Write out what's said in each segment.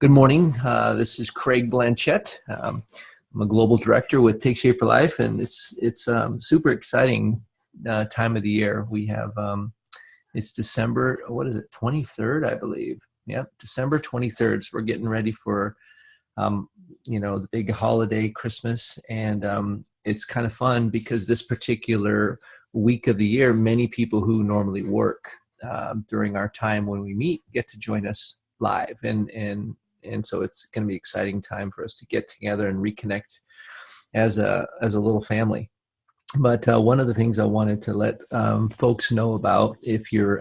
Good morning. This is Craig Blanchette. I'm a global director with Take Shape for Life, and it's super exciting time of the year. We have it's December. What is it? 23rd, I believe. Yep, December 23rd. So we're getting ready for the big holiday, Christmas, and it's kind of fun because this particular week of the year, many people who normally work during our time when we meet get to join us live, and so it's going to be an exciting time for us to get together and reconnect as a little family. But one of the things I wanted to let folks know about, if you're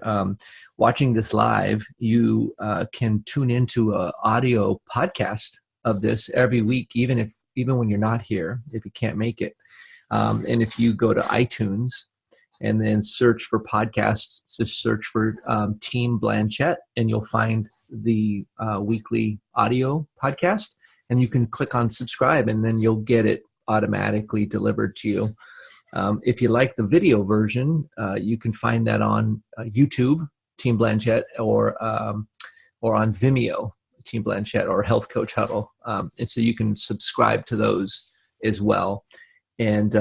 watching this live, you can tune into an audio podcast of this every week, even when you're not here, if you can't make it. And if you go to iTunes and then search for podcasts, just search for Team Blanchette, and you'll find the weekly audio podcast, and you can click on subscribe, and then you'll get it automatically delivered to you. If you like the video version, you can find that on YouTube, Team Blanchette, or on Vimeo, Team Blanchette, or Health Coach Huddle. And so you can subscribe to those as well. And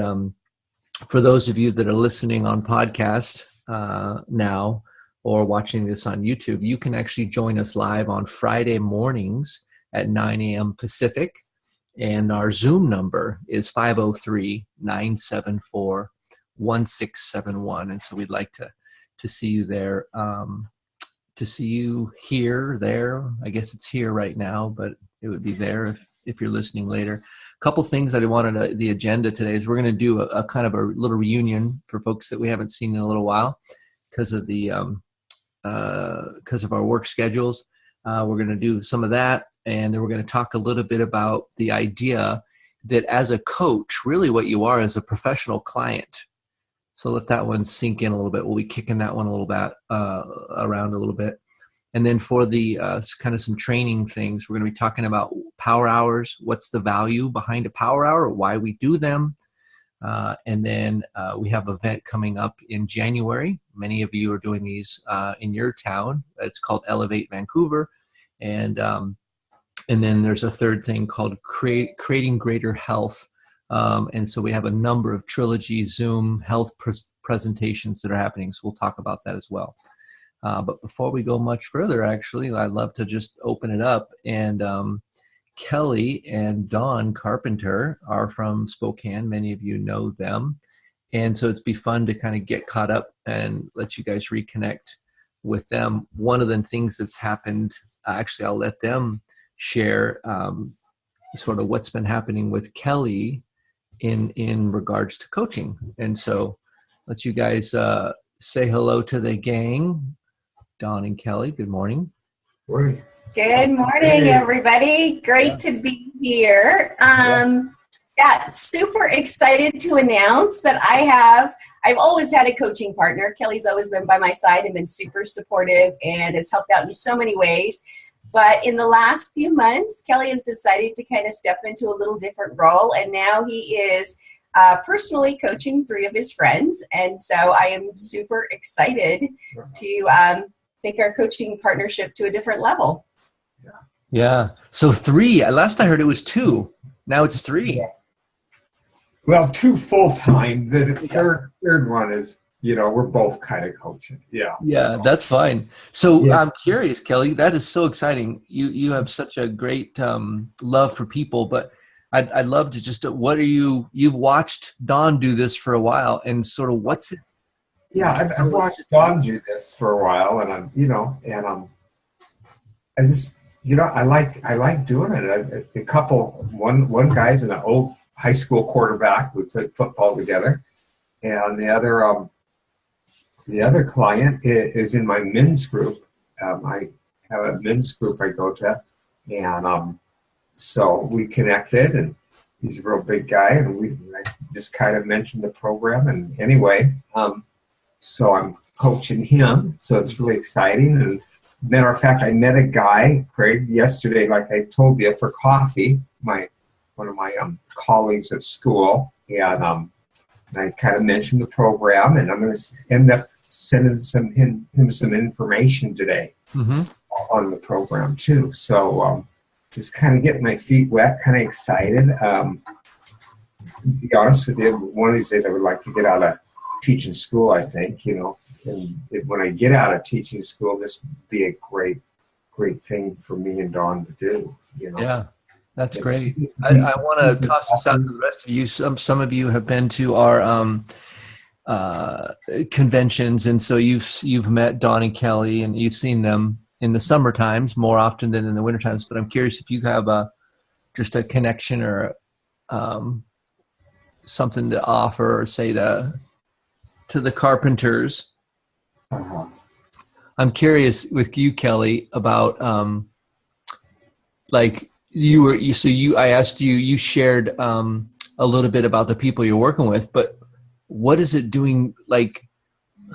for those of you that are listening on podcast now, or watching this on YouTube, you can actually join us live on Friday mornings at 9 a.m. Pacific. And our Zoom number is 503-974-1671. And so we'd like to see you there, to see you here, there. I guess it's here right now, but it would be there if you're listening later. A couple things that I wanted the agenda today is we're going to do a kind of a little reunion for folks that we haven't seen in a little while because of our work schedules. We're going to do some of that, and then we're going to talk a little bit about the idea that as a coach, really what you are is a professional client. So let that one sink in a little bit. We'll be kicking that one a little bit around a little bit. And then for the kind of some training things, we're going to be talking about power hours, what's the value behind a power hour, why we do them. And then we have an event coming up in January. Many of you are doing these in your town. It's called Elevate Vancouver. And then there's a third thing called Creating Greater Health. And so we have a number of Trilogy Zoom health presentations that are happening. So we'll talk about that as well. But before we go much further, actually, I'd love to just open it up. And Kelly and Dawn Carpenter are from Spokane. Many of you know them. And so it'd be fun to kind of get caught up and let you guys reconnect with them. One of the things that's happened, actually, I'll let them share sort of what's been happening with Kelly in regards to coaching. And so let you guys say hello to the gang. Dawn and Kelly, good morning. Morning. Good morning, everybody. Great to be here. Super excited to announce that I've always had a coaching partner. Kelly's always been by my side and been super supportive and has helped out in so many ways. But in the last few months, Kelly has decided to kind of step into a little different role, and now he is personally coaching 3 of his friends. And so I am super excited to take our coaching partnership to a different level. Yeah. So 3. Last I heard it was 2. Now it's 3. Yeah. Well, 2 full-time. The third one is, we're both kind of coaching. Yeah. Yeah, so. That's fine. So yeah. I'm curious, Kelly, that is so exciting. You have such a great love for people, but I'd love to just, you've watched Dawn do this for a while, and sort of what's it? Yeah, I've watched Dawn do this for a while, and I just, I like doing it. One guy's an old high school quarterback. We played football together, and the other client is in my men's group. I have a men's group I go to, and so we connected, and he's a real big guy, and I just kind of mentioned the program, and anyway, so I'm coaching him, so it's really exciting. And matter of fact, I met a guy, Craig, yesterday, like I told you, for coffee. One of my colleagues at school, and I kind of mentioned the program, and I'm going to end up sending him some information today on the program too. So just kind of getting my feet wet, kind of excited. To be honest with you, one of these days I would like to get out of teaching school, I think, and when I get out of teaching school, this would be a great thing for me and Dawn to do, Yeah, that's great. I want to toss this out to the rest of you. Some of you have been to our conventions, and so you've met Dawn and Kelly, and you've seen them in the summer times more often than in the winter times. But I'm curious if you have just a connection or something to offer or say to the Carpenters. Uh-huh. I'm curious with you, Kelly, about I asked you, you shared a little bit about the people you're working with, but what is it doing? Like,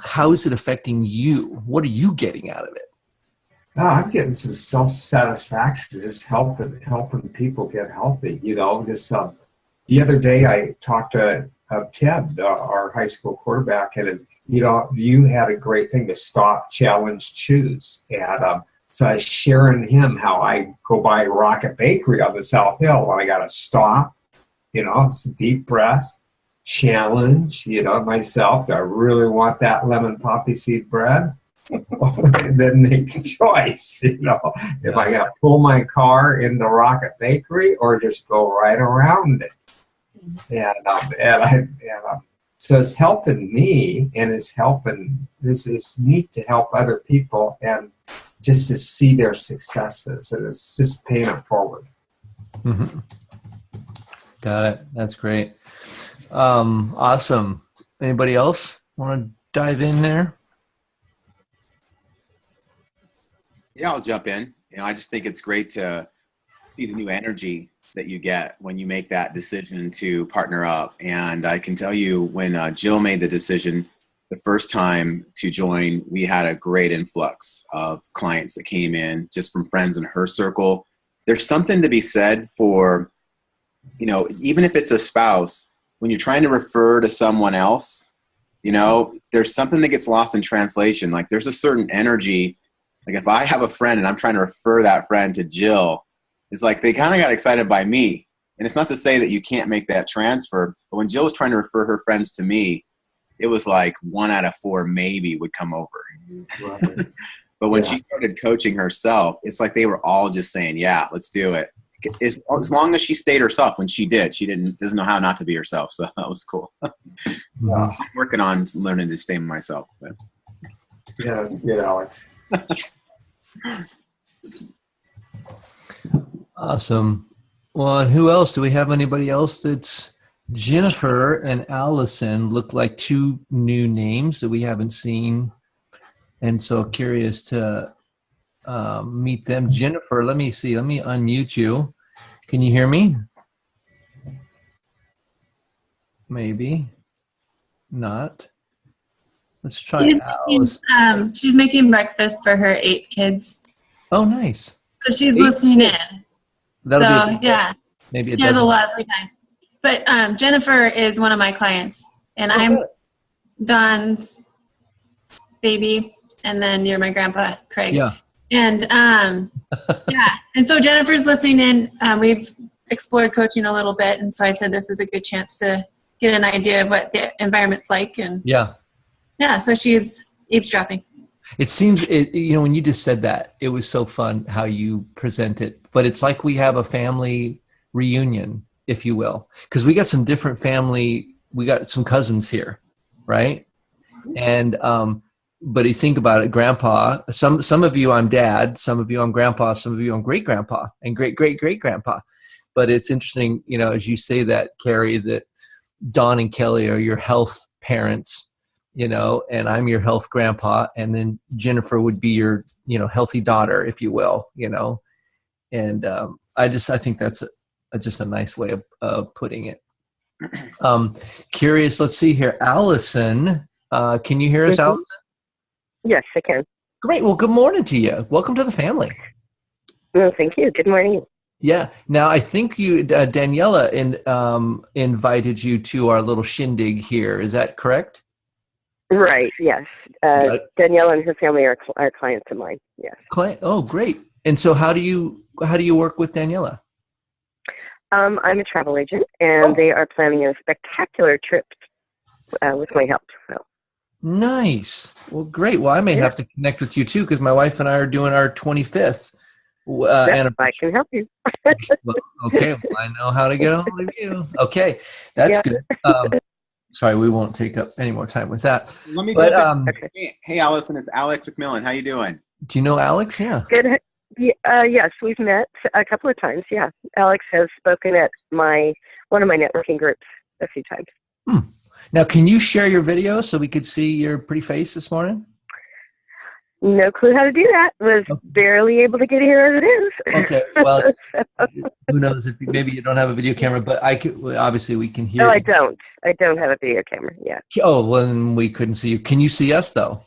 how is it affecting you? What are you getting out of it? I'm getting some self-satisfaction just helping people get healthy. Just the other day I talked to Ted, our high school quarterback, and you had a great thing to stop, challenge, choose. And so I was sharing him how I go by Rocket Bakery on the South Hill when I got to stop, some deep breaths, challenge, myself. Do I really want that lemon poppy seed bread? And then make a choice, if I got to pull my car into Rocket Bakery or just go right around it. So it's helping me, and it's helping. This is neat to help other people and just to see their successes, and it's just paying it forward. Mm-hmm. Got it. That's great. Awesome. Anybody else want to dive in there? Yeah, I'll jump in. I just think it's great to see the new energy that you get when you make that decision to partner up. And I can tell you when Jill made the decision the first time to join, we had a great influx of clients that came in just from friends in her circle. There's something to be said for, even if it's a spouse, when you're trying to refer to someone else, there's something that gets lost in translation. Like there's a certain energy. Like if I have a friend and I'm trying to refer that friend to Jill, it's like they kind of got excited by me. And it's not to say that you can't make that transfer, but when Jill was trying to refer her friends to me, it was like 1 out of 4 maybe would come over. Right. But when she started coaching herself, it's like they were all just saying, yeah, let's do it. As long as she stayed herself. When she doesn't know how not to be herself. So that was cool. I'm working on learning to stay myself. But. Yeah, that's good, Alex. Awesome. Well, and who else? Do we have anybody else? That's Jennifer and Allison look like 2 new names that we haven't seen. And so curious to meet them. Jennifer, let me unmute you. Can you hear me? Maybe not. Let's try Allison. She's making breakfast for her 8 kids. Oh, nice. So she's listening in. Maybe she has a lot of free time. But Jennifer is one of my clients, and I'm Don's baby, and then you're my grandpa, Craig. Yeah. And and so Jennifer's listening in. We've explored coaching a little bit, and so I said this is a good chance to get an idea of what the environment's like. And so she's eavesdropping. It seems, when you just said that, it was so fun how you present it. But it's like we have a family reunion, if you will, because we got some different family. We got some cousins here, right? And but you think about it, Grandpa. Some of you I'm Dad, some of you I'm Grandpa, some of you I'm Great Grandpa, and Great Great Great Grandpa. But it's interesting, as you say that, Carrie, that Dawn and Kelly are your health parents. And I'm your health grandpa, and then Jennifer would be your, healthy daughter, if you will, and I think that's just a nice way of putting it. Curious, let's see here. Allison, can you hear us, Allison? Yes, I can. Great. Well, good morning to you. Welcome to the family. Well, thank you. Good morning. Yeah. Now, I think Daniela invited you to our little shindig here. Is that correct? Right, yes. Danielle and her family are clients of mine, yes. Oh, great. And so how do you how do you work with Daniela? I'm a travel agent, and they are planning a spectacular trip with my help. So. Nice. Well, great. Well, I may have to connect with you too, because my wife and I are doing our 25th anniversary. I can help you. Well, okay. Well, I know how to get a hold of you. Okay. That's good. Sorry, we won't take up any more time with that. Let me go. Hey, Allison, it's Alex McMillan. How you doing? Do you know Alex? Yeah. Good. Yes, we've met a couple of times. Yeah, Alex has spoken at one of my networking groups a few times. Now, can you share your video so we could see your pretty face this morning? No clue how to do that. Was barely able to get here as it is. Okay. Well, who knows? If maybe you don't have a video camera, but obviously we can hear. No, I don't. I don't have a video camera yet. Oh, well, then we couldn't see you. Can you see us though?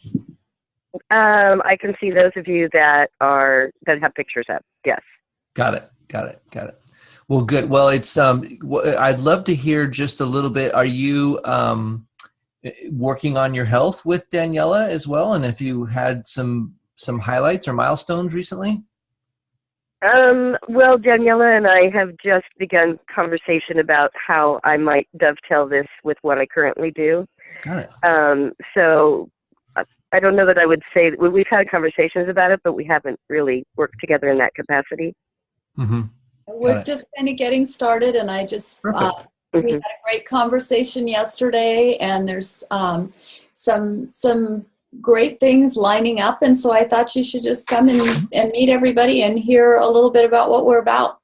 I can see those of you that have pictures up. Yes. Got it. Well, good. Well, it's I'd love to hear just a little bit. Are you working on your health with Daniela as well? And if you had some highlights or milestones recently? Well, Daniela and I have just begun conversation about how I might dovetail this with what I currently do. Got it. So I don't know that I would say we've had conversations about it, but we haven't really worked together in that capacity. Mm-hmm. We're just kind of getting started, and I just we had a great conversation yesterday, and there's some great things lining up, and so I thought you should just come and meet everybody and hear a little bit about what we're about.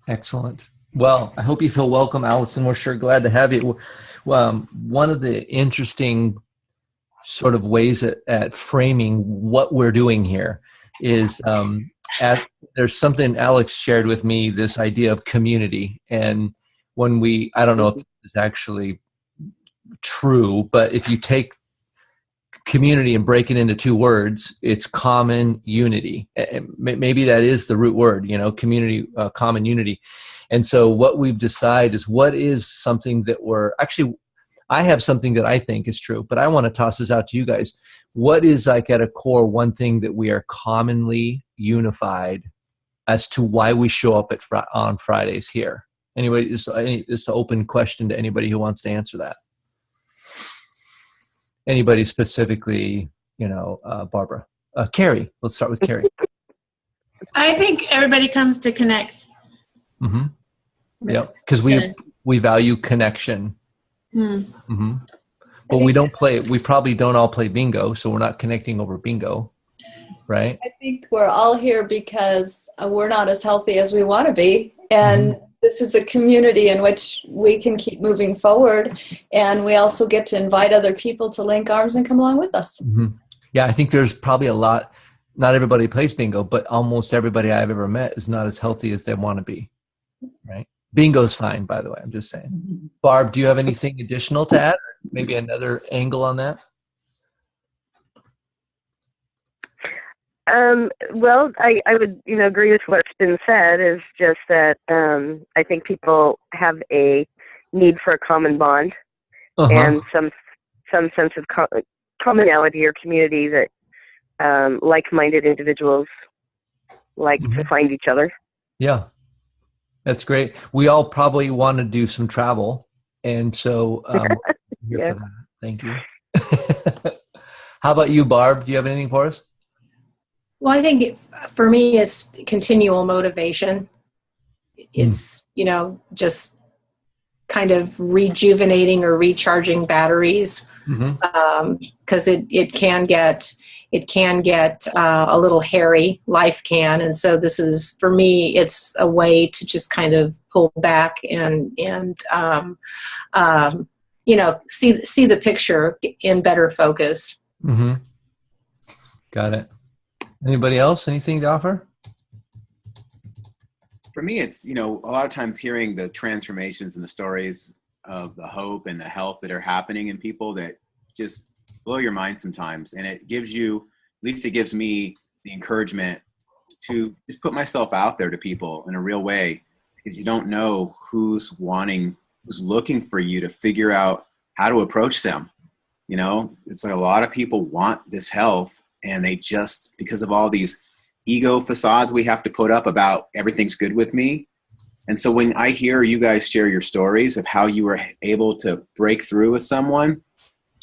Excellent. Well, I hope you feel welcome, Allison. We're sure glad to have you. One of the interesting sort of ways at framing what we're doing here is there's something Alex shared with me, this idea of community. And when I don't know if it's actually true, but if you take community and break it into two words, it's common unity. Maybe that is the root word, community, common unity. And so what we've decided is what is something that I have something that I think is true, but I want to toss this out to you guys. What is like at a core one thing that we are commonly unified as to why we show up on Fridays here? Anyway, just an open question to anybody who wants to answer that. Anybody specifically, Barbara? Carrie, let's start with Carrie. I think everybody comes to connect. Mm-hmm. Yeah, because we value connection. Mm-hmm. But we probably don't all play bingo, so we're not connecting over bingo, right? I think we're all here because we're not as healthy as we want to be, and this is a community in which we can keep moving forward, and we also get to invite other people to link arms and come along with us. Yeah, I think there's probably not everybody plays bingo, but almost everybody I've ever met is not as healthy as they want to be, right? Bingo's fine, by the way. I'm just saying. Barb, do you have anything additional to add? Or maybe another angle on that? Well, I would agree with what's been said. Is just that I think people have a need for a common bond and some sense of commonality or community that like-minded individuals like to find each other. Yeah. That's great. We all probably want to do some travel. And so yeah. Thank you. How about you, Barb? Do you have anything for us? Well, I think for me, it's continual motivation. It's, just kind of rejuvenating or recharging batteries. Because it can get a little hairy. Life can, and so this is, for me, it's a way to just kind of pull back and see the picture in better focus. Got it. Anybody else? Anything to offer? For me, it's a lot of times hearing the transformations and the stories of the hope and the health that are happening in people that just blow your mind sometimes. And it gives you, at least it gives me the encouragement to just put myself out there to people in a real way, because you don't know who's looking for you to figure out how to approach them. It's like a lot of people want this health, and they just, because of all these ego facades we have to put up about everything's good with me. And so when I hear you guys share your stories of how you were able to break through with someone,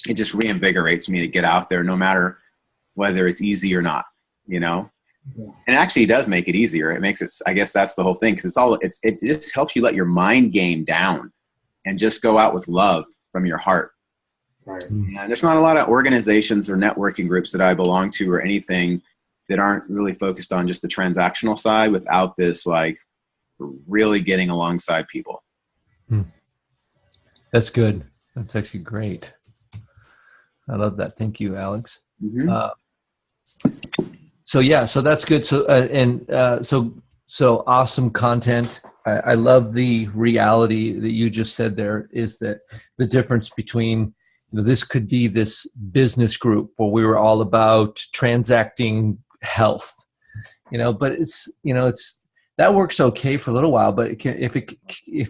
it just reinvigorates me to get out there, no matter whether it's easy or not, you know? Yeah. And it actually does make it easier. It makes it, I guess that's the whole thing. Cause it just helps you let your mind game down and just go out with love from your heart. Right. And there's not a lot of organizations or networking groups that I belong to or anything that aren't really focused on just the transactional side without this, like, really getting alongside people. That's good. That's actually great. I love that. Thank you, Alex. Mm-hmm. So that's good. So awesome content. I love the reality that you just said there, is that the difference between, this could be this business group where we were all about transacting health, but it's that works okay for a little while, but if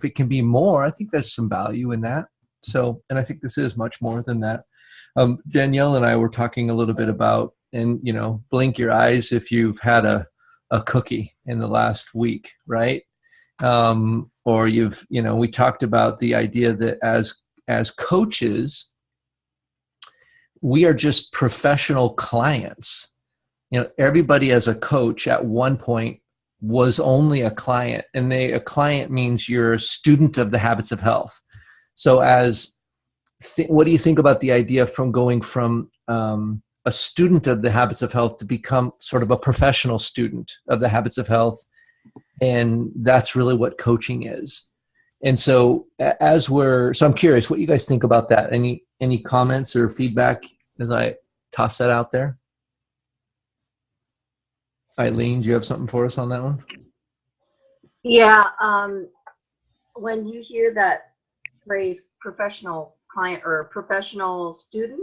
it can be more, I think there's some value in that. So, and I think this is much more than that. Danielle and I were talking a little bit about, and blink your eyes if you've had a cookie in the last week, right? Or we talked about the idea that as coaches, we are just professional clients. Everybody as a coach at one point was only a client, and a client means you're a student of the habits of health. So what do you think about the idea from going from a student of the habits of health to become sort of a professional student of the habits of health? And that's really what coaching is. And so I'm curious what you guys think about that. Any comments or feedback as I toss that out there? Eileen, do you have something for us on that one? Yeah. When you hear that phrase professional client or professional student,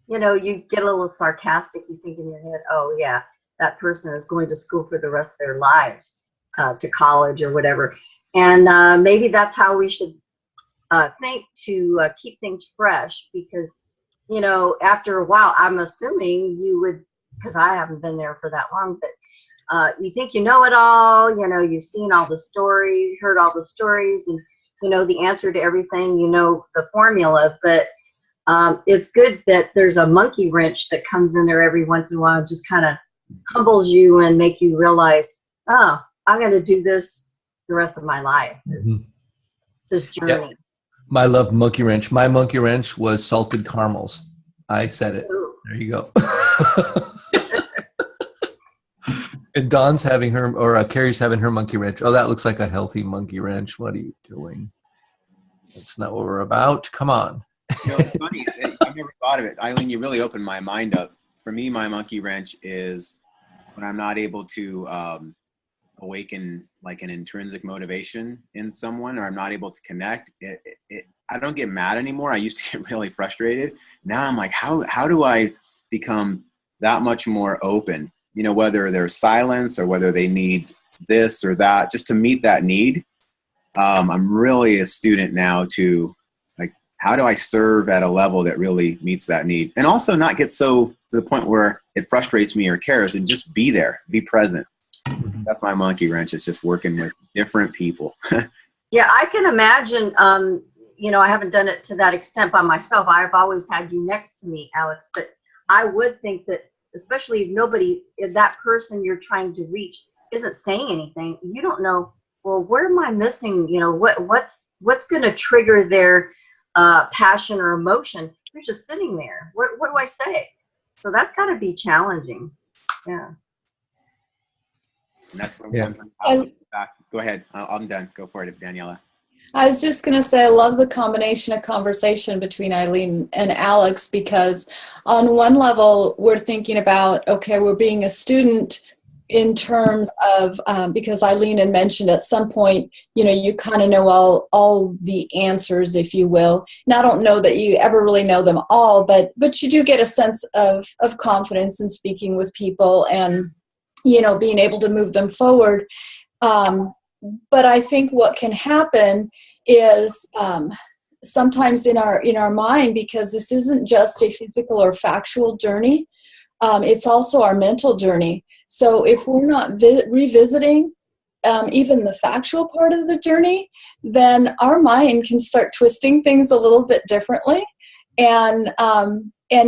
you get a little sarcastic. You think in your head, oh yeah, that person is going to school for the rest of their lives, to college or whatever. And maybe that's how we should think to keep things fresh, because, after a while, I'm assuming you would, because I haven't been there for that long, but you think you know it all, you've seen all the stories, heard all the stories, and the answer to everything, the formula, but it's good that there's a monkey wrench that comes in there every once in a while and just kind of humbles you and make you realize, oh, I'm going to do this the rest of my life, this journey. Yep. I love monkey wrench. My monkey wrench was salted caramels. I said it. Ooh. There you go. And Dawn's having Carrie's having her monkey wrench. Oh, that looks like a healthy monkey wrench. What are you doing? That's not what we're about. Come on. It's funny. I've never thought of it. Eileen, you really opened my mind up. For me, my monkey wrench is when I'm not able to awaken like an intrinsic motivation in someone, or I'm not able to connect. I don't get mad anymore. I used to get really frustrated. Now I'm like, how do I become that much more open? Whether there's silence or whether they need this or that, just to meet that need. I'm really a student now to, like, how do I serve at a level that really meets that need? And also not get so to the point where it frustrates me or cares, and just be there, be present. That's my monkey wrench. It's just working with different people. Yeah, I can imagine, I haven't done it to that extent by myself. I've always had you next to me, Alex, but I would think that, especially if that person you're trying to reach isn't saying anything, you don't know, well, where am I missing? What's going to trigger their passion or emotion? You're just sitting there. What do I say? So that's got to be challenging. Yeah. And that's what Go ahead. I'm done. Go for it, Daniela. I was just going to say, I love the combination of conversation between Eileen and Alex, because on one level, we're thinking about, okay, we're being a student in terms of, because Eileen had mentioned at some point, you kind of know all the answers, if you will. And I don't know that you ever really know them all, but you do get a sense of confidence in speaking with people and, being able to move them forward. But I think what can happen is sometimes in our mind, because this isn't just a physical or factual journey, it's also our mental journey. So if we're not revisiting even the factual part of the journey, then our mind can start twisting things a little bit differently. And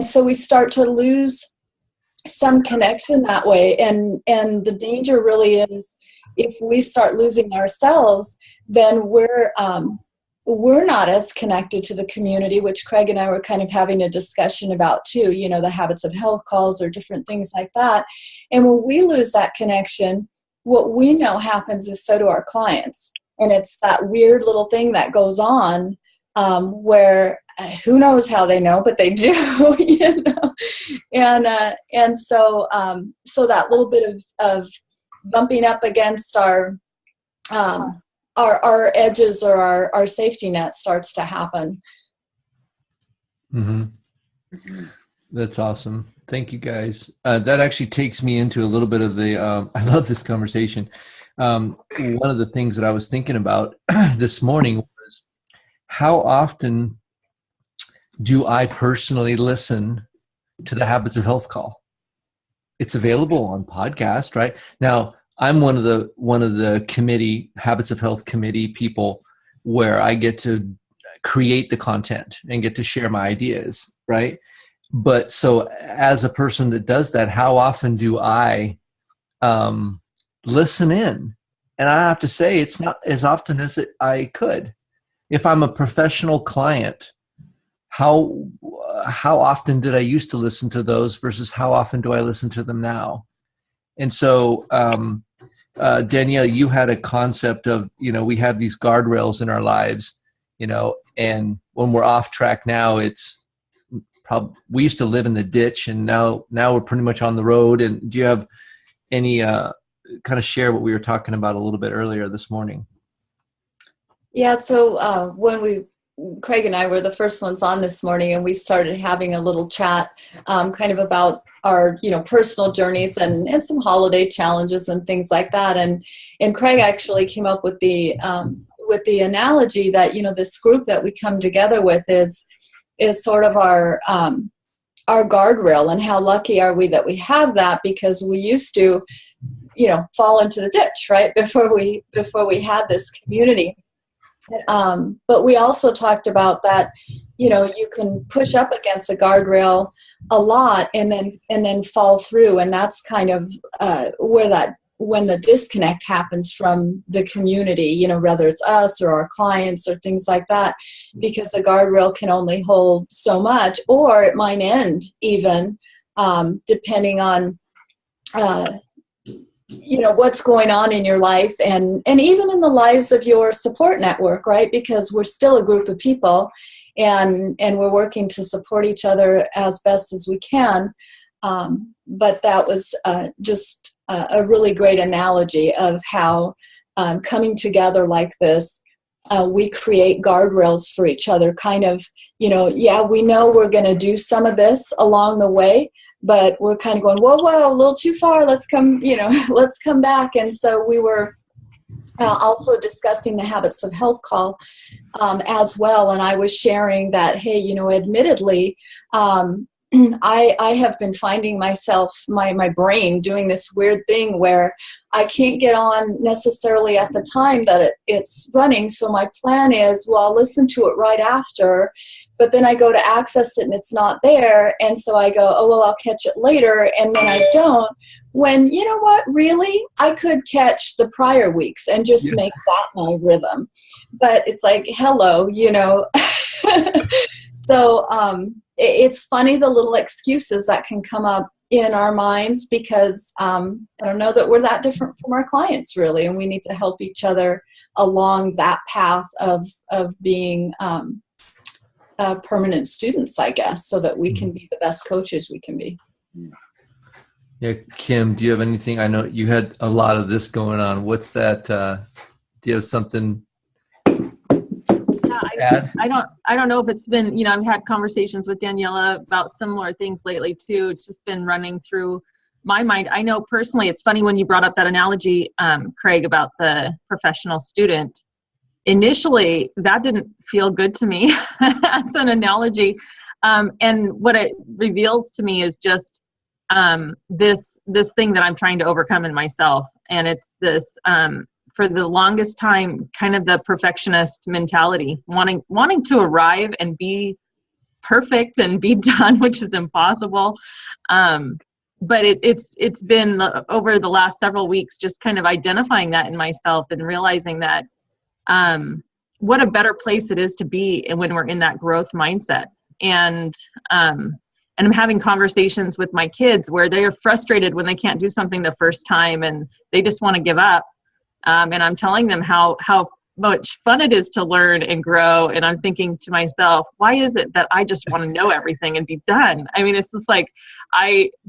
so we start to lose some connection that way. And the danger really is if we start losing ourselves, then we're not as connected to the community, which Craig and I were kind of having a discussion about too, you know, the habits of health calls or different things like that. And when we lose that connection, what we know happens is so do our clients. And it's that weird little thing that goes on where who knows how they know, but they do, you know. And so that little bit of bumping up against our edges or our safety net starts to happen. Mm-hmm. That's awesome. Thank you, guys. That actually takes me into a little bit of the, I love this conversation. One of the things that I was thinking about this morning was how often do I personally listen to the Habits of Health call? It's available on podcast, right? Now, I'm one of the committee, Habits of Health committee people where I get to create the content and get to share my ideas, right? But so as a person that does that, how often do I listen in? And I have to say it's not as often as I could. If I'm a professional client, how often did I used to listen to those versus how often do I listen to them now? And so, Danielle, you had a concept of, you know, we have these guardrails in our lives, you know, and when we're off track now, it's we used to live in the ditch and now we're pretty much on the road. And do you have any kind of share what we were talking about a little bit earlier this morning? Yeah, so when Craig and I were the first ones on this morning, and we started having a little chat kind of about our, you know, personal journeys and some holiday challenges and things like that. And Craig actually came up with the analogy that, you know, this group that we come together with is sort of our guardrail, and how lucky are we that we have that, because we used to, you know, fall into the ditch, right, before we had this community. But we also talked about that, you know, you can push up against a guardrail a lot and then fall through, and that's kind of when the disconnect happens from the community, you know, whether it's us or our clients or things like that, because a guardrail can only hold so much, or it might end even, depending on you know, what's going on in your life and even in the lives of your support network, right? Because we're still a group of people and we're working to support each other as best as we can. But that was just a really great analogy of how coming together like this, we create guardrails for each other, kind of, you know, yeah, we know we're going to do some of this along the way, but we're kind of going, whoa, a little too far. Let's come back. And so we were also discussing the Habits of Health call as well. And I was sharing that, hey, you know, admittedly, I have been finding myself, my brain doing this weird thing where I can't get on necessarily at the time that it's running. So my plan is, well, I'll listen to it right after, but then I go to access it and it's not there. And so I go, oh, well, I'll catch it later. And then I don't. When, you know what, really, I could catch the prior weeks and just make that my rhythm. But it's like, hello, you know. So it's funny, the little excuses that can come up in our minds, because I don't know that we're that different from our clients, really. And we need to help each other along that path of being permanent students, I guess, so that we can be the best coaches we can be. Yeah, Kim, do you have anything? I know you had a lot of this going on. What's that? Do you have something? I don't know if it's been, you know, I've had conversations with Daniela about similar things lately too. It's just been running through my mind. I know personally, it's funny when you brought up that analogy, Craig, about the professional student. Initially, that didn't feel good to me as an analogy. And what it reveals to me is just this thing that I'm trying to overcome in myself. And it's this, for the longest time, kind of the perfectionist mentality, wanting to arrive and be perfect and be done, which is impossible. But it's been over the last several weeks, just kind of identifying that in myself and realizing that, what a better place it is to be when we're in that growth mindset. And I'm having conversations with my kids where they are frustrated when they can't do something the first time and they just want to give up. And I'm telling them how much fun it is to learn and grow. And I'm thinking to myself, why is it that I just want to know everything and be done? I mean, it's just like,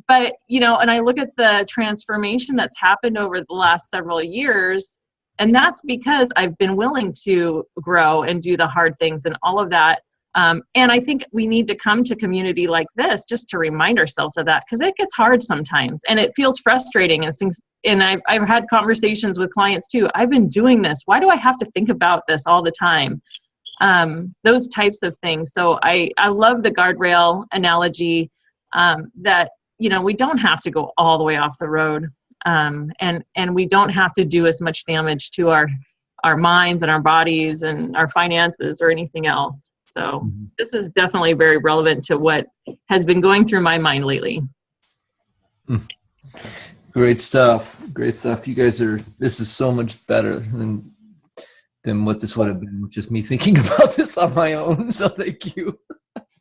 but and I look at the transformation that's happened over the last several years, and that's because I've been willing to grow and do the hard things and all of that. And I think we need to come to community like this just to remind ourselves of that, because it gets hard sometimes and it feels frustrating and things. And I've had conversations with clients too. I've been doing this. Why do I have to think about this all the time? Those types of things. So I love the guardrail analogy, that, we don't have to go all the way off the road. And we don't have to do as much damage to our minds and our bodies and our finances or anything else. So this is definitely very relevant to what has been going through my mind lately. Great stuff. Great stuff. You guys this is so much better than what this would have been, just me thinking about this on my own. So thank you.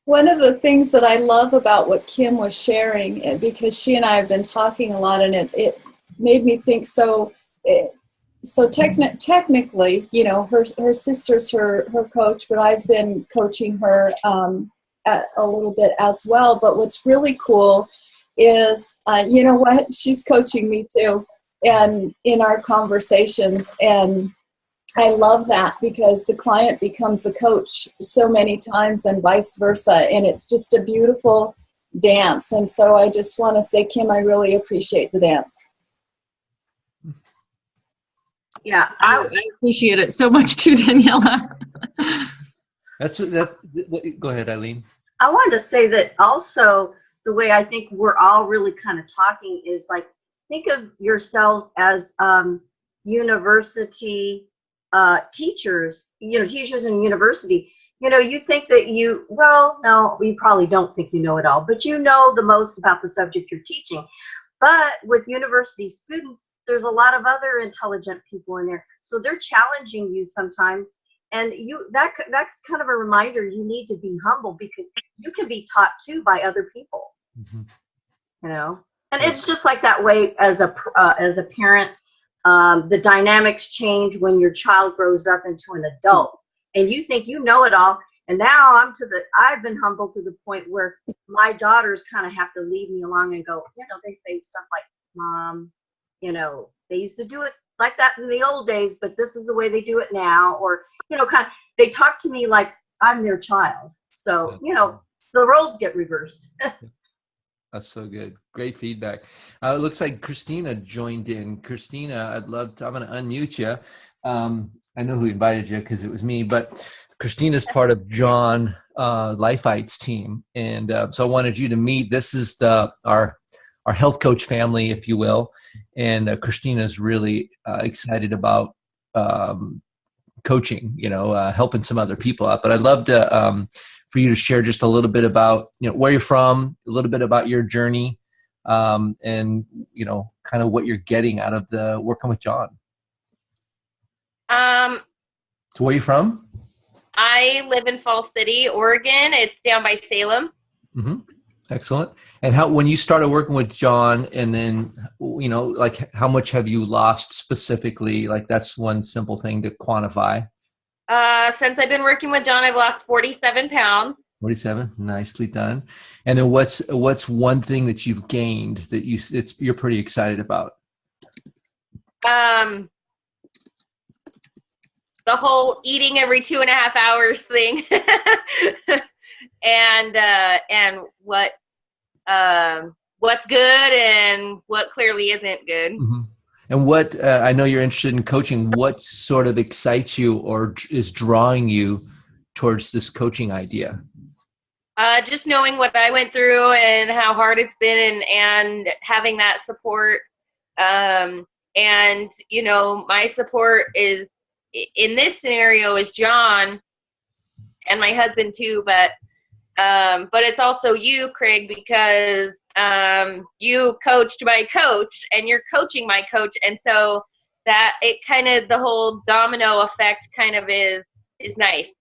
One of the things that I love about what Kim was sharing, because she and I have been talking a lot, and it made me think technically, her sister's her coach, but I've been coaching her a little bit as well. But what's really cool is, she's coaching me too, and in our conversations. And I love that, because the client becomes a coach so many times and vice versa. And it's just a beautiful dance. And so I just want to say, Kim, I really appreciate the dance. Yeah, I appreciate it so much too, Daniela. Go ahead, Eileen. I wanted to say that also the way I think we're all really kind of talking is like, think of yourselves as university teachers, teachers in university. You think that no, you probably don't think you know it all, but you know the most about the subject you're teaching. But with university students, there's a lot of other intelligent people in there. So they're challenging you sometimes. And that's kind of a reminder you need to be humble, because you can be taught too by other people. And it's just like that way as a parent. The dynamics change when your child grows up into an adult, and you think you know it all. And now I've been humbled to the point where my daughters kind of have to leave me along and go, they say stuff like, Mom, they used to do it like that in the old days, but this is the way they do it now. Or, they talk to me like I'm their child. So, the roles get reversed. That's so good. Great feedback. It looks like Christina joined in. Christina, I'm going to unmute you. I know who invited you because it was me, but Christina's part of John Lifeite's team. And so I wanted you to meet. This is our health coach family, if you will. And Christina's really excited about coaching, helping some other people out. But I'd love to for you to share just a little bit about where you're from, a little bit about your journey, and kind of what you're getting out of the working with John. So where are you from? I live in Fall City, Oregon. It's down by Salem. Mm-hmm. Excellent. And when you started working with John, and then, like how much have you lost specifically? Like that's one simple thing to quantify. Since I've been working with John, I've lost 47 pounds. 47, nicely done. And then what's one thing that you've gained that you're pretty excited about? The whole eating every 2.5 hours thing, and what's good and what clearly isn't good. Mm-hmm. And what I know you're interested in coaching. What sort of excites you or is drawing you towards this coaching idea? Just knowing what I went through and how hard it's been, and having that support. And you know, my support is in this scenario is John and my husband too, but it's also you, Craig, because you coached my coach and you're coaching my coach, and so that it kind of, the whole domino effect kind of is nice.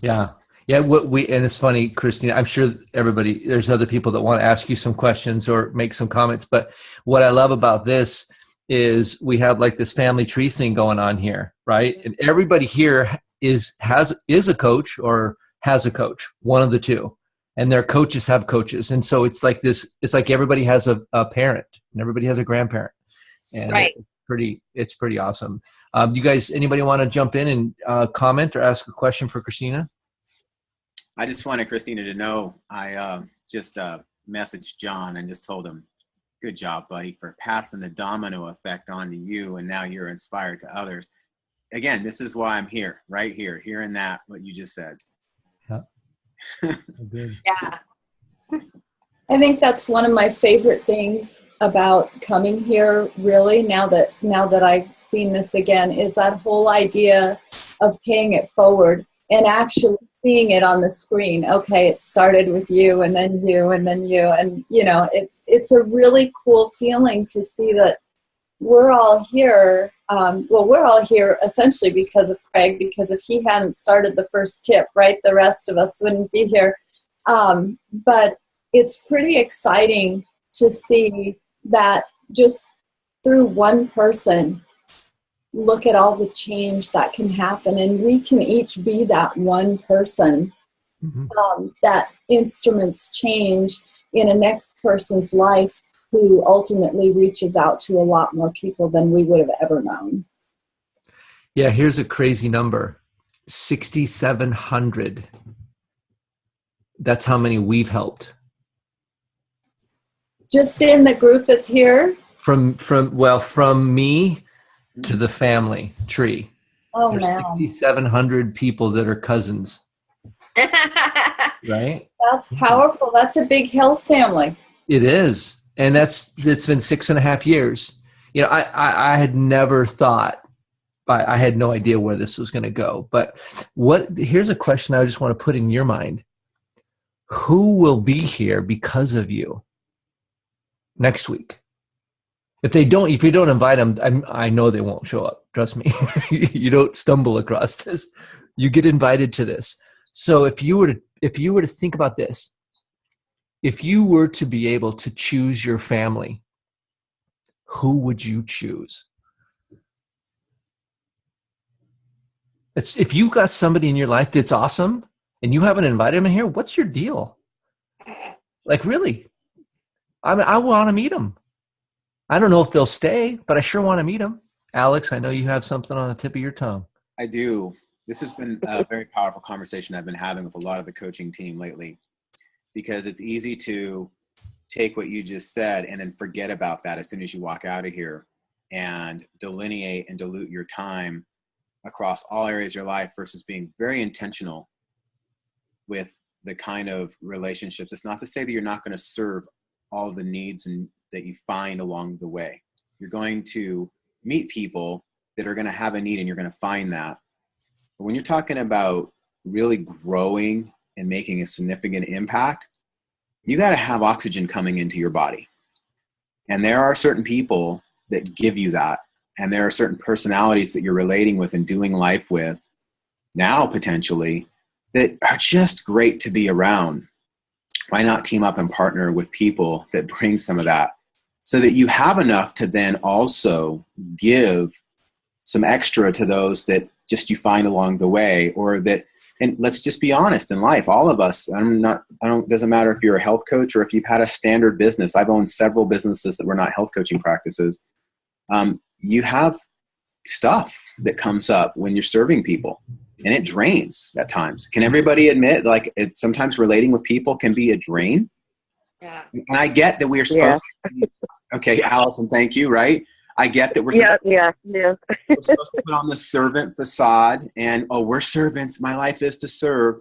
Yeah. Yeah, and it's funny, Christina, I'm sure there's other people that want to ask you some questions or make some comments, but what I love about this is we have like this family tree thing going on here, right? And everybody here is a coach or has a coach, one of the two, and their coaches have coaches. And so it's like everybody has a parent and everybody has a grandparent. And right. It's pretty awesome. You guys, anybody want to jump in and comment or ask a question for Christina? I just wanted Christina to know I just messaged John and just told him, good job, buddy, for passing the domino effect on to you, and now you're inspired to others. Again, this is why I'm here, right here, hearing that, what you just said. Yeah. Good. Yeah. I think that's one of my favorite things about coming here, really, now that I've seen this again, is that whole idea of paying it forward and actually seeing it on the screen. Okay, it started with you, and then you, and then you, and you know, it's a really cool feeling to see that we're all here. We're all here essentially because of Craig, because if he hadn't started the first tip, right, the rest of us wouldn't be here. But it's pretty exciting to see that just through one person, look at all the change that can happen, and we can each be that one person that instruments change in a next person's life, who ultimately reaches out to a lot more people than we would have ever known. Yeah, here's a crazy number, 6,700. That's how many we've helped. Just in the group that's here? From me to the family tree. Oh, There's man. 6,700 people that are cousins. Right? That's powerful. That's a big health family. It is. And it's been 6.5 years. You know, I had never thought, I had no idea where this was going to go. But here's a question I just want to put in your mind. Who will be here because of you next week? If you don't invite them, I know they won't show up. Trust me. You don't stumble across this. You get invited to this. So if you were to think about this, if you were to be able to choose your family, who would you choose? If you got somebody in your life that's awesome and you haven't invited them in here, what's your deal? Like, really? I want to meet them. I don't know if they'll stay, but I sure want to meet them. Alex, I know you have something on the tip of your tongue. I do. This has been a very powerful conversation I've been having with a lot of the coaching team lately, because it's easy to take what you just said and then forget about that as soon as you walk out of here, and delineate and dilute your time across all areas of your life versus being very intentional with the kind of relationships. It's not to say that you're not going to serve all the needs and that you find along the way. You're going to meet people that are going to have a need, and you're going to find that. But when you're talking about really growing and making a significant impact, you got to have oxygen coming into your body. And there are certain people that give you that. And there are certain personalities that you're relating with and doing life with now, potentially, that are just great to be around. Why not team up and partner with people that bring some of that, so that you have enough to then also give some extra to those that just you find along the way, or that, and let's just be honest, in life, all of us, doesn't matter if you're a health coach or if you've had a standard business. I've owned several businesses that were not health coaching practices. You have stuff that comes up when you're serving people, and it drains at times. Can everybody admit, like, it's sometimes relating with people can be a drain? Yeah. And I get that we are supposed to, okay, Allison, thank you, right? I get that we're we're supposed to put on the servant facade and, oh, we're servants, my life is to serve.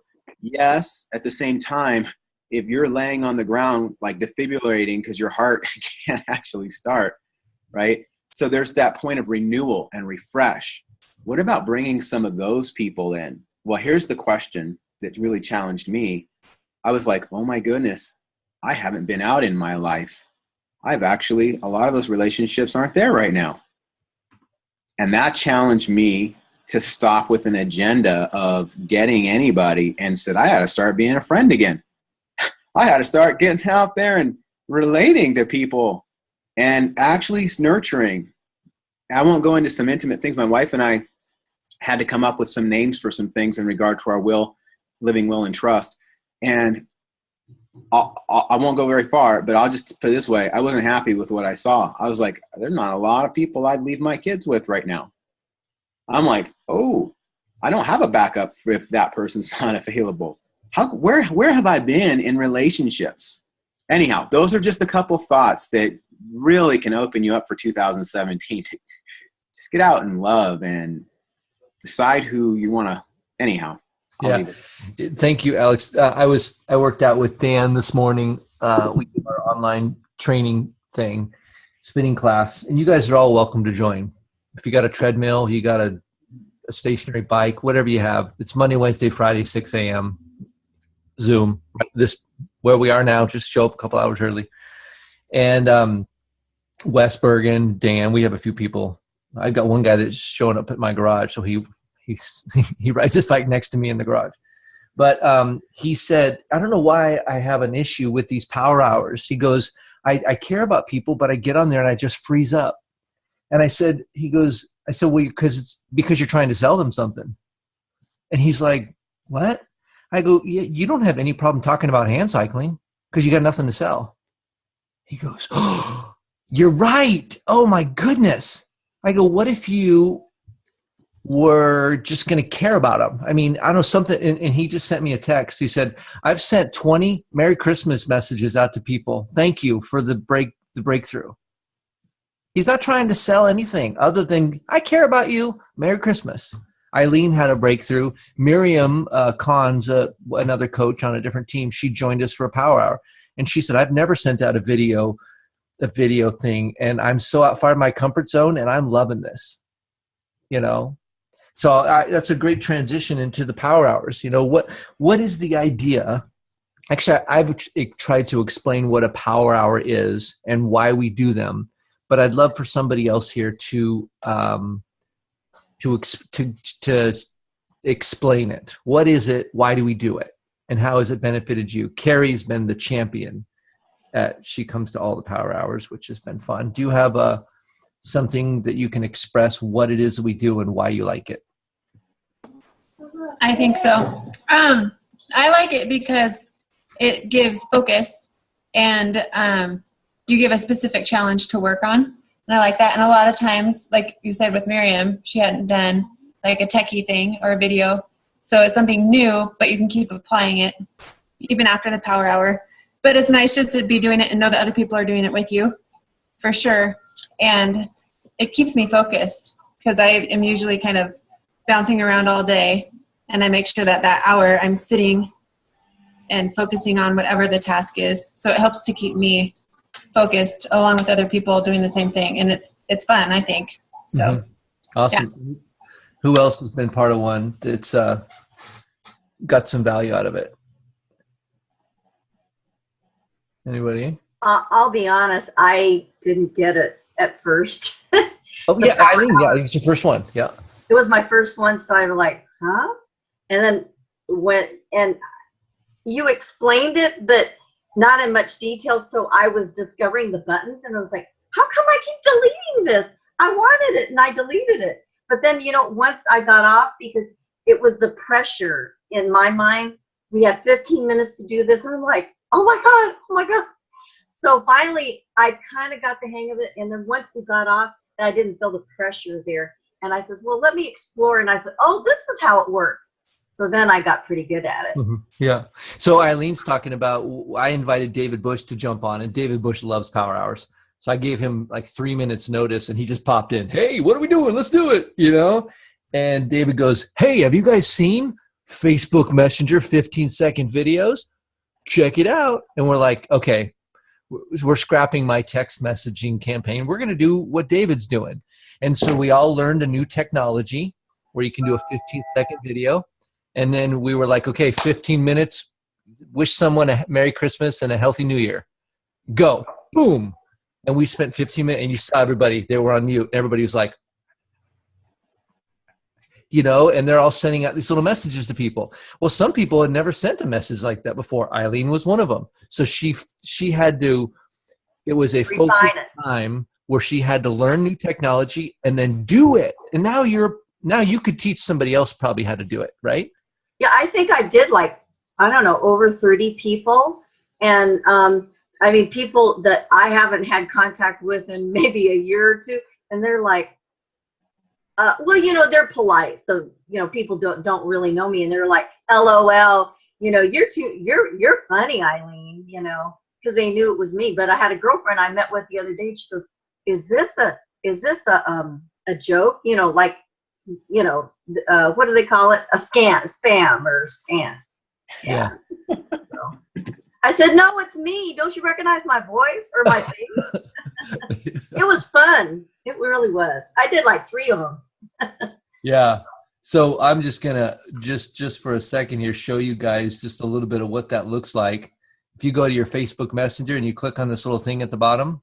yes, at the same time, if you're laying on the ground, like defibrillating because your heart can't actually start, right? So there's that point of renewal and refresh. What about bringing some of those people in? Well, here's the question that really challenged me. I was like, oh my goodness, I haven't been out in my life. A lot of those relationships aren't there right now. And that challenged me to stop with an agenda of getting anybody, and said, I had to start being a friend again. I had to start getting out there and relating to people and actually nurturing. I won't go into some intimate things. My wife and I had to come up with some names for some things in regard to our living will and trust. And I won't go very far, but I'll just put it this way. I wasn't happy with what I saw. I was like, there's not a lot of people I'd leave my kids with right now. I'm like, oh, I don't have a backup if that person's not available. Where have I been in relationships? Anyhow, those are just a couple thoughts that really can open you up for 2017. Just get out and love and decide who you want to. Anyhow. Yeah. Thank you, Alex. I worked out with Dan this morning. We did our online training thing, spinning class, and you guys are all welcome to join. If you got a treadmill, you got a stationary bike, whatever you have. It's Monday, Wednesday, Friday, 6 a.m. Zoom. Where we are now, just show up a couple hours early. And Wes Bergen, Dan, we have a few people. I've got one guy that's showing up at my garage, so he rides his bike next to me in the garage. But he said, I don't know why I have an issue with these power hours. He goes, I care about people, but I get on there and I just freeze up. And I said, well, because you're trying to sell them something. And he's like, what? I go, yeah, you don't have any problem talking about hand cycling because you got nothing to sell. He goes, oh, you're right. Oh my goodness. I go, what if you were just going to care about them? I mean, I know something. And he just sent me a text. He said, I've sent 20 Merry Christmas messages out to people. Thank you for the breakthrough. He's not trying to sell anything other than, I care about you. Merry Christmas. Eileen had a breakthrough. Miriam Kahn's another coach on a different team. She joined us for a power hour. And she said, I've never sent out a video thing. And I'm so outside of my comfort zone and I'm loving this, So that's a great transition into the power hours. What is the idea? Actually, I've tried to explain what a power hour is and why we do them. But I'd love for somebody else here to explain it. What is it? Why do we do it? And how has it benefited you? Carrie's been the champion. She comes to all the power hours, which has been fun. Do you have something that you can express what it is that we do and why you like it? I think so. I like it because it gives focus and you give a specific challenge to work on. And I like that. And a lot of times, like you said with Miriam, she hadn't done like a techie thing or a video. So it's something new, but you can keep applying it even after the power hour. But it's nice just to be doing it and know that other people are doing it with you, for sure. And it keeps me focused because I am usually kind of bouncing around all day. And I make sure that hour I'm sitting and focusing on whatever the task is. So it helps to keep me focused along with other people doing the same thing. And it's fun, I think. So mm-hmm. Awesome. Yeah. Who else has been part of one that's got some value out of it? Anybody? I'll be honest, I didn't get it at first. Oh yeah, Eileen, yeah, it was your first one. Yeah. It was my first one, so I was like, huh? And then and you explained it, but not in much detail, so I was discovering the buttons, and I was like, how come I keep deleting this? I wanted it, and I deleted it. But then, once I got off, because it was the pressure in my mind, we had 15 minutes to do this, and I'm like, oh my God. So finally, I kind of got the hang of it, and then once we got off, I didn't feel the pressure there. And I said, well, let me explore, and I said, oh, this is how it works. So then I got pretty good at it. Mm-hmm. Yeah. So Eileen's talking about, I invited David Bush to jump on, and David Bush loves power hours. So I gave him like 3 minutes notice, and he just popped in. Hey, what are we doing? Let's do it. And David goes, hey, have you guys seen Facebook Messenger, 15-second videos. Check it out. And we're like, okay, we're scrapping my text messaging campaign. We're going to do what David's doing. And so we all learned a new technology where you can do a 15-second video. And then we were like, okay, 15 minutes, wish someone a Merry Christmas and a Healthy New Year. Go. Boom. And we spent 15 minutes, and you saw everybody, they were on mute. Everybody was like, you know, and they're all sending out these little messages to people. Well, some people had never sent a message like that before. Eileen was one of them. So she had to, it was a focused time where she had to learn new technology and then do it. And now you could teach somebody else probably how to do it, right? Yeah, I think I did like, I don't know, over 30 people. And I mean, people that I haven't had contact with in maybe a year or two. And they're like, well, you know, they're polite. So, you know, people don't really know me. And they're like, LOL, you know, you're funny, Eileen, you know, because they knew it was me. But I had a girlfriend I met with the other day. She goes, is this a joke? You know, like, you know, what do they call it? A spam or scan. Yeah. So, I said, no, it's me. Don't you recognize my voice or my face? It was fun. It really was. I did like 3 of them. Yeah. So I'm just going to just for a second here, show you guys just a little bit of what that looks like. If you go to your Facebook Messenger and you click on this little thing at the bottom,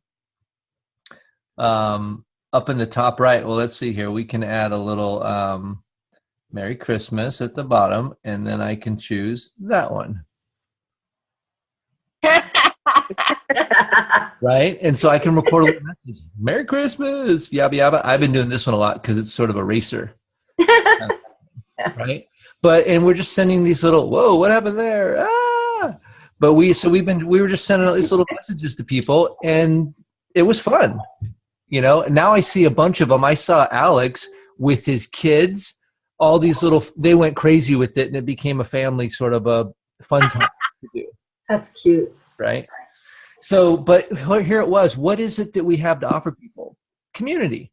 up in the top right, well, let's see here. We can add a little Merry Christmas at the bottom, and then I can choose that one. Right? And so I can record a little message. Merry Christmas, yabba yabba. I've been doing this one a lot because it's sort of a racer. Right? And we're just sending these little, whoa, what happened there? Ah! But we were just sending out these little messages to people, and it was fun. You know, and now I see a bunch of them. I saw Alex with his kids, all these little, they went crazy with it, and it became a family sort of a fun time to do. That's cute. Right? So, but here it was. What is it that we have to offer people? Community,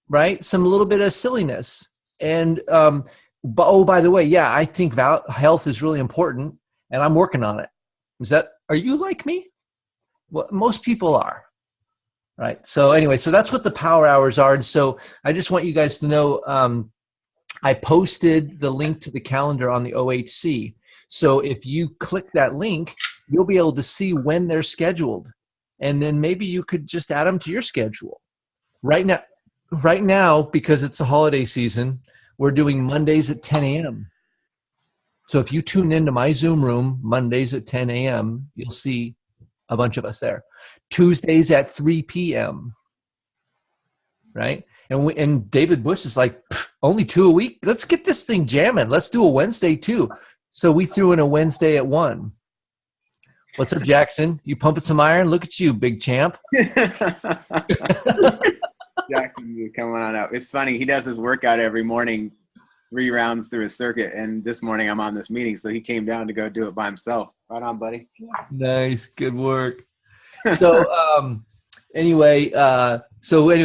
right? Some little bit of silliness. And, by the way, yeah, I think health is really important, and I'm working on it. Are you like me? Well, most people are. Right. So anyway, so that's what the power hours are. And so I just want you guys to know, I posted the link to the calendar on the OHC. So if you click that link, you'll be able to see when they're scheduled. And then maybe you could just add them to your schedule. Right now, because it's the holiday season, we're doing Mondays at 10 a.m. So if you tune into my Zoom room, Mondays at 10 a.m., you'll see a bunch of us there. Tuesdays at 3 p.m. Right? And David Bush is like, only 2 a week? Let's get this thing jamming. Let's do a Wednesday too. So we threw in a Wednesday at 1. What's up, Jackson? You pumping some iron? Look at you, big champ. Jackson, you coming on out. It's funny. He does his workout every morning, 3 rounds through his circuit. And this morning I'm on this meeting, so he came down to go do it by himself. Right on, buddy. Nice. Good work. So anyway,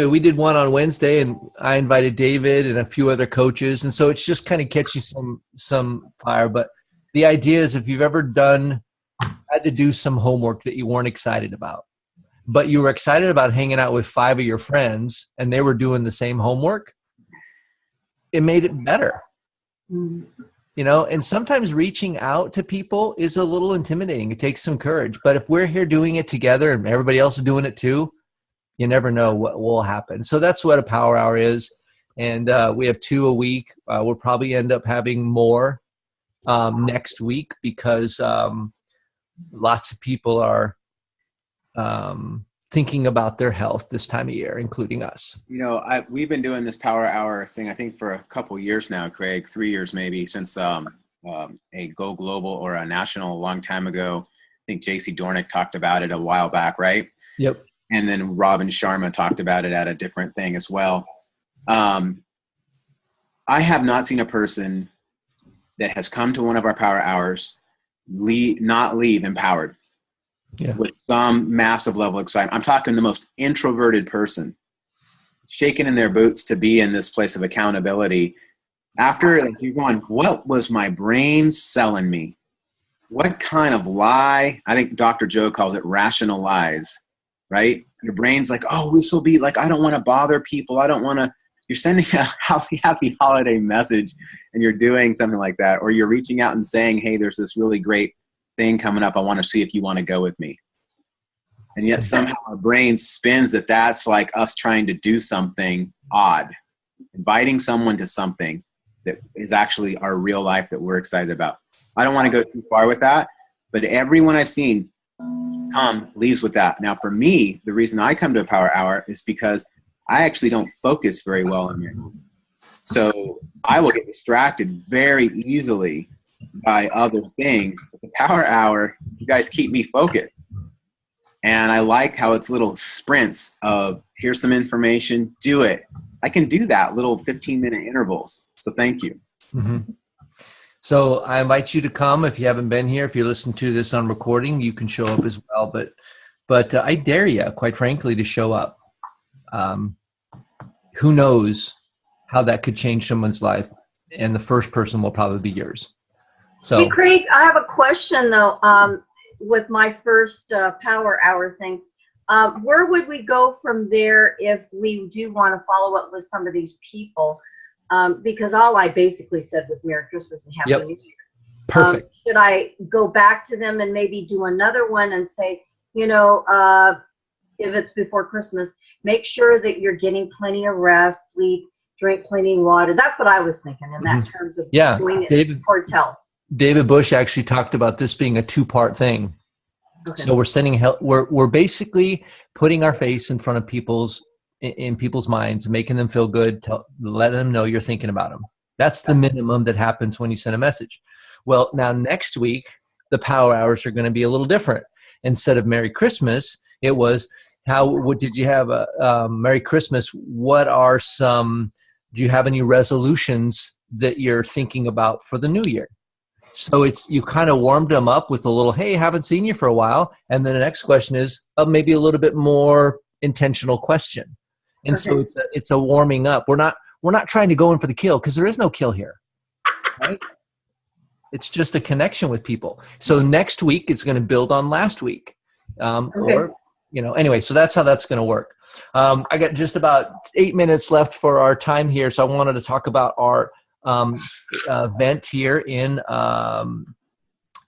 we did one on Wednesday, and I invited David and a few other coaches. And so it's just kind of catching some fire. But the idea is, if you've ever had to do some homework that you weren't excited about, but you were excited about hanging out with 5 of your friends and they were doing the same homework, it made it better. You know, and sometimes reaching out to people is a little intimidating. It takes some courage. But if we're here doing it together and everybody else is doing it too, you never know what will happen. So that's what a power hour is. And we have 2 a week. We'll probably end up having more next week because lots of people are thinking about their health this time of year, including us. You know, we've been doing this power hour thing, I think, for a couple years now, Craig, 3 years maybe, since a Go Global or a national a long time ago. I think JC Dornick talked about it a while back, right? Yep. And then Robin Sharma talked about it at a different thing as well. I have not seen a person that has come to one of our power hours not leave empowered. Yeah. With some massive level of excitement. I'm talking the most introverted person, shaking in their boots to be in this place of accountability, After, like, you're going, what was my brain selling me? What kind of lie? I think Dr. Joe calls it rational lies, right? Your brain's like, oh, this will be like, I don't want to bother people. I don't want to. You're sending a happy holiday message and you're doing something like that. Or you're reaching out and saying, hey, there's this really great thing coming up. I want to see if you want to go with me. And yet somehow our brain spins that that's like us trying to do something odd, inviting someone to something that is actually our real life that we're excited about. I don't want to go too far with that, but everyone I've seen leaves with that. Now, for me, the reason I come to a power hour is because I actually don't focus very well in there. So I will get distracted very easily by other things. But the power hour, you guys keep me focused. And I like how it's little sprints of here's some information, do it. I can do that, little 15-minute intervals. So thank you. Mm-hmm. So I invite you to come if you haven't been here. If you listen to this on recording, you can show up as well. But I dare you, quite frankly, to show up. Who knows how that could change someone's life? And the first person will probably be yours. So, hey, Craig, I have a question though. With my first power hour thing, where would we go from there if we do want to follow up with some of these people? Because all I basically said was Merry Christmas and Happy New Year. Perfect. Should I go back to them and maybe do another one and say, you know, if it's before Christmas, make sure that you're getting plenty of rest, sleep, drink plenty of water. That's what I was thinking in that terms of doing it towards health. David Bush actually talked about this being a two-part thing. Okay. So we're sending help. We're basically putting our face in front of people's minds, making them feel good, letting them know you're thinking about them. That's the minimum that happens when you send a message. Well, now next week, the power hours are going to be a little different. Instead of Merry Christmas, it was, what did you have a Merry Christmas? Do you have any resolutions that you're thinking about for the new year? So you kind of warmed them up with a little, hey, haven't seen you for a while. And then the next question is maybe a little bit more intentional question. And so it's a warming up. We're not trying to go in for the kill because there is no kill here, right? It's just a connection with people. So next week it's going to build on last week, or anyway. So that's how that's going to work. I got just about 8 minutes left for our time here, so I wanted to talk about our event here in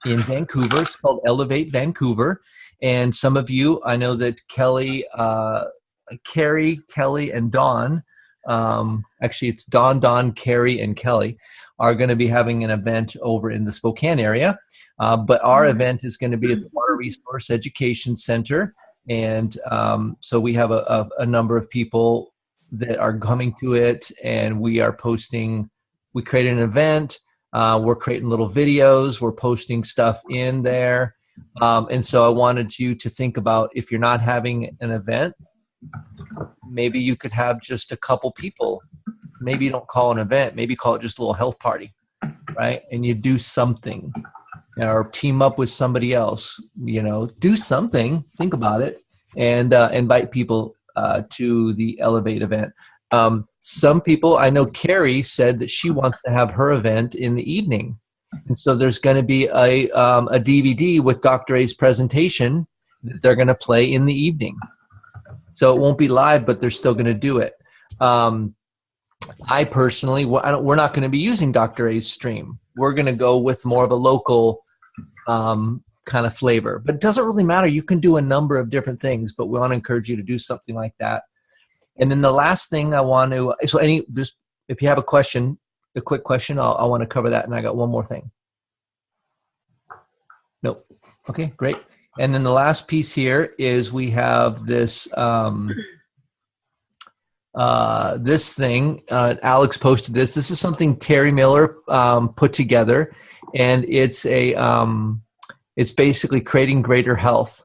Vancouver. It's called Elevate Vancouver, and some of you, I know that Carrie, Kelly, and Dawn, actually it's Dawn, Carrie, and Kelly, are going to be having an event over in the Spokane area. But our event is going to be at the Water Resource Education Center. And so we have a number of people that are coming to it, and we are posting. We created an event. We're creating little videos. We're posting stuff in there. And so I wanted you to think about, if you're not having an event, maybe you could have just a couple people. Maybe you don't call it an event. Maybe call it just a little health party, right? And you do something, or team up with somebody else. Do something. Think about it, and invite people to the Elevate event. Some people, I know Carrie said that she wants to have her event in the evening. And so there's going to be a DVD with Dr. A's presentation that they're going to play in the evening. So it won't be live, but they're still going to do it. I personally, we're not going to be using Dr. A's stream. We're going to go with more of a local kind of flavor. But it doesn't really matter. You can do a number of different things, but we want to encourage you to do something like that. And then the last thing I want to, just if you have a question, a quick question, I want to cover that. And I got one more thing. Nope. Okay, great. And then the last piece here is we have this, this thing, Alex posted this. This is something Terry Miller put together, and it's it's basically creating greater health.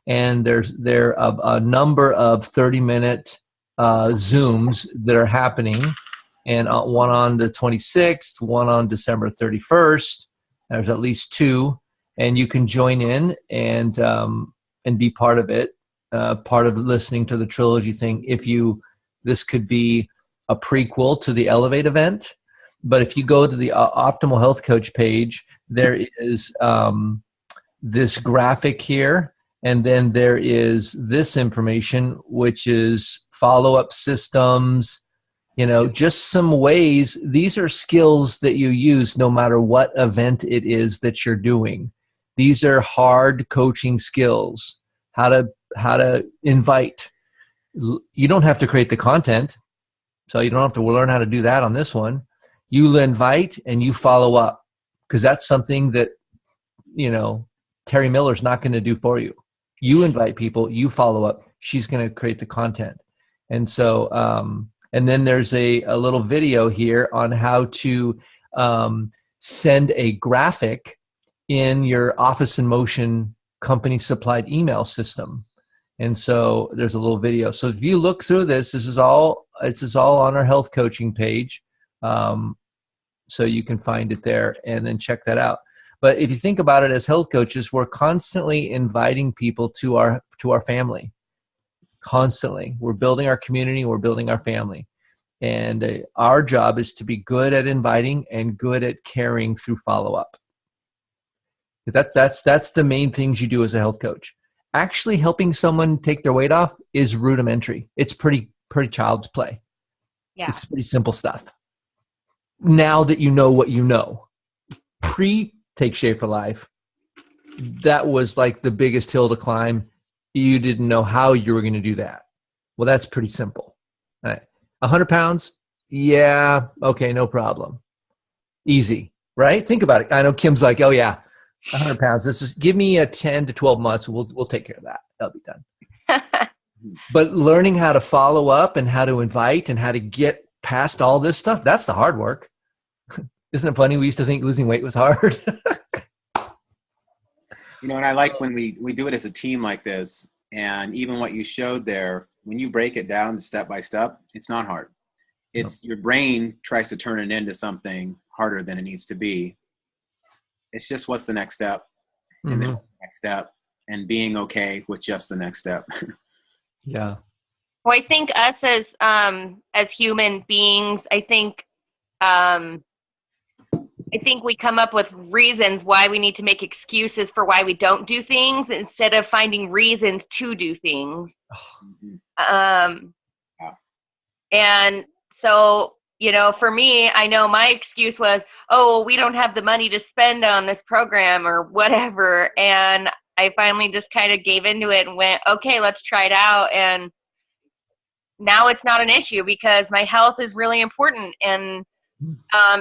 And there are a number of 30-minute Zooms that are happening, and one on the 26th, one on December 31st. There's at least two, and you can join in and be part of it, part of listening to the trilogy thing. This could be a prequel to the Elevate event. But if you go to the Optimal Health Coach page, there is this graphic here, and then there is this information, which is follow-up systems, just some ways. These are skills that you use no matter what event it is that you're doing. These are hard coaching skills. How to invite. You don't have to create the content, so you don't have to learn how to do that on this one. You invite and you follow up, because that's something that, Terry Miller's not going to do for you. You invite people, you follow up. She's going to create the content. And so, and then there's a little video here on how to send a graphic in your Office in Motion company supplied email system. And so there's a little video. So if you look through this is all on our health coaching page. So you can find it there and then check that out. But if you think about it, as health coaches, we're constantly inviting people to our family. Constantly. We're building our community, we're building our family. And our job is to be good at inviting and good at caring through follow-up. That's the main things you do as a health coach. Actually helping someone take their weight off is rudimentary. It's pretty child's play. Yeah. It's pretty simple stuff. Now that you know what you know, pre-Take Shape for Life, that was like the biggest hill to climb. You didn't know how you were going to do that. Well, that's pretty simple. All right. 100 pounds? Yeah. Okay, no problem. Easy, right? Think about it. I know Kim's like, oh yeah, 100 pounds. Give me a 10 to 12 months. We'll take care of that. That'll be done. But learning how to follow up and how to invite and how to get past all this stuff, that's the hard work. Isn't it funny? We used to think losing weight was hard. And I like when we do it as a team like this, and even what you showed there, when you break it down step by step, it's not hard. It's your brain tries to turn it into something harder than it needs to be. It's just what's the next step, and then the next step, and being okay with just the next step. Yeah. Well, I think us as human beings, I think we come up with reasons why we need to make excuses for why we don't do things instead of finding reasons to do things. And so, for me, I know my excuse was, oh, we don't have the money to spend on this program or whatever. And I finally just kind of gave into it and went, okay, let's try it out. And now it's not an issue because my health is really important, and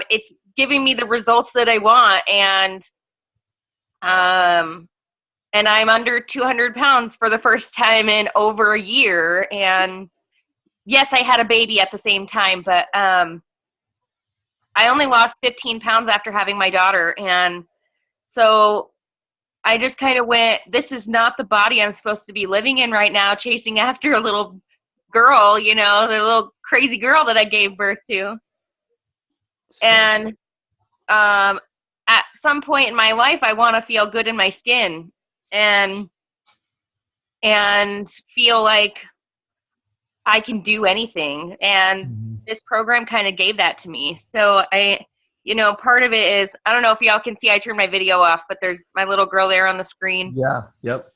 it's giving me the results that I want. And I'm under 200 pounds for the first time in over a year. And yes, I had a baby at the same time, but I only lost 15 pounds after having my daughter. And so I just kind of went, this is not the body I'm supposed to be living in right now, chasing after a little girl, the little crazy girl that I gave birth to. And at some point in my life, I want to feel good in my skin and feel like I can do anything. And this program kind of gave that to me. So part of it is, I don't know if y'all can see, I turned my video off, but there's my little girl there on the screen. Yeah. Yep.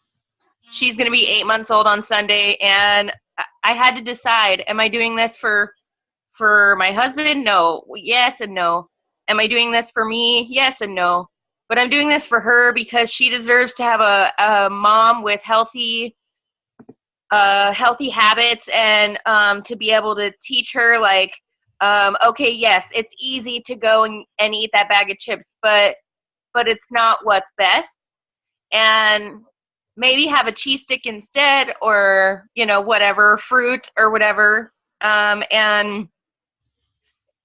She's going to be 8 months old on Sunday. And I had to decide, am I doing this for my husband? No. Yes and no. Am I doing this for me? Yes and no. But I'm doing this for her because she deserves to have a mom with healthy habits, and to be able to teach her, like, okay, yes, it's easy to go and eat that bag of chips, but it's not what's best. And maybe have a cheese stick instead, or, whatever, fruit or whatever. And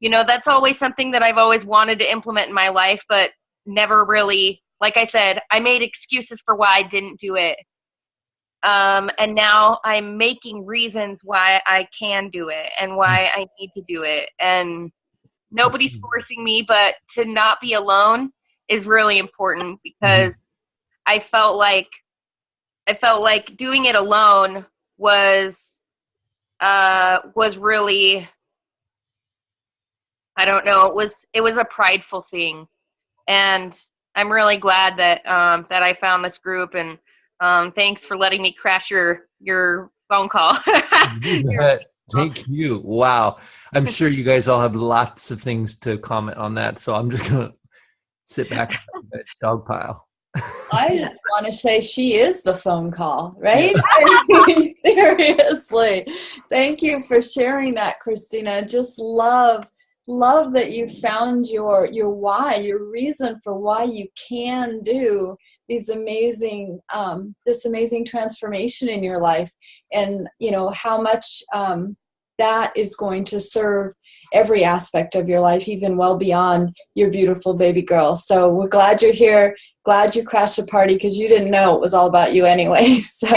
that's always something that I've always wanted to implement in my life, but never really, like I said, I made excuses for why I didn't do it. And now I'm making reasons why I can do it and why I need to do it. And nobody's forcing me, but to not be alone is really important, because I felt like doing it alone was really, I don't know. It was a prideful thing, and I'm really glad that that I found this group. And thanks for letting me crash your phone call. Thank you. Wow. I'm sure you guys all have lots of things to comment on that. So I'm just going to sit back in the dog pile. I want to say she is the phone call, right? I mean, seriously. Thank you for sharing that, Christina. Just love that you found your why, your reason for why you can do these amazing this amazing transformation in your life, and how much that is going to serve every aspect of your life, even well beyond your beautiful baby girl. So we're glad you're here. Glad you crashed the party, because you didn't know it was all about you anyway. So.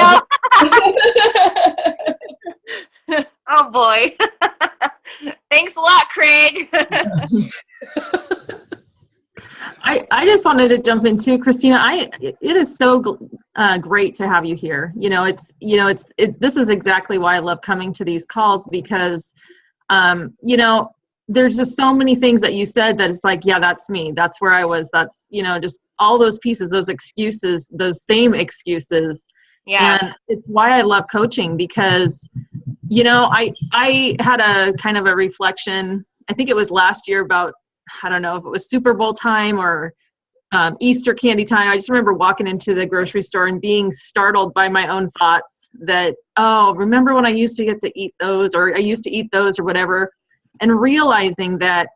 Oh boy. Thanks a lot, Craig. I just wanted to jump in too, Christina. It is so great to have you here. This is exactly why I love coming to these calls, because there's just so many things that you said that it's like, yeah, that's me. That's where I was. That's, just all those pieces, those excuses, those same excuses. Yeah. And it's why I love coaching, because, I had a kind of a reflection. I think it was last year about, I don't know if it was Super Bowl time or Easter candy time. I just remember walking into the grocery store and being startled by my own thoughts that, oh, remember when I used to get to eat those, or I used to eat those or whatever. And realizing that,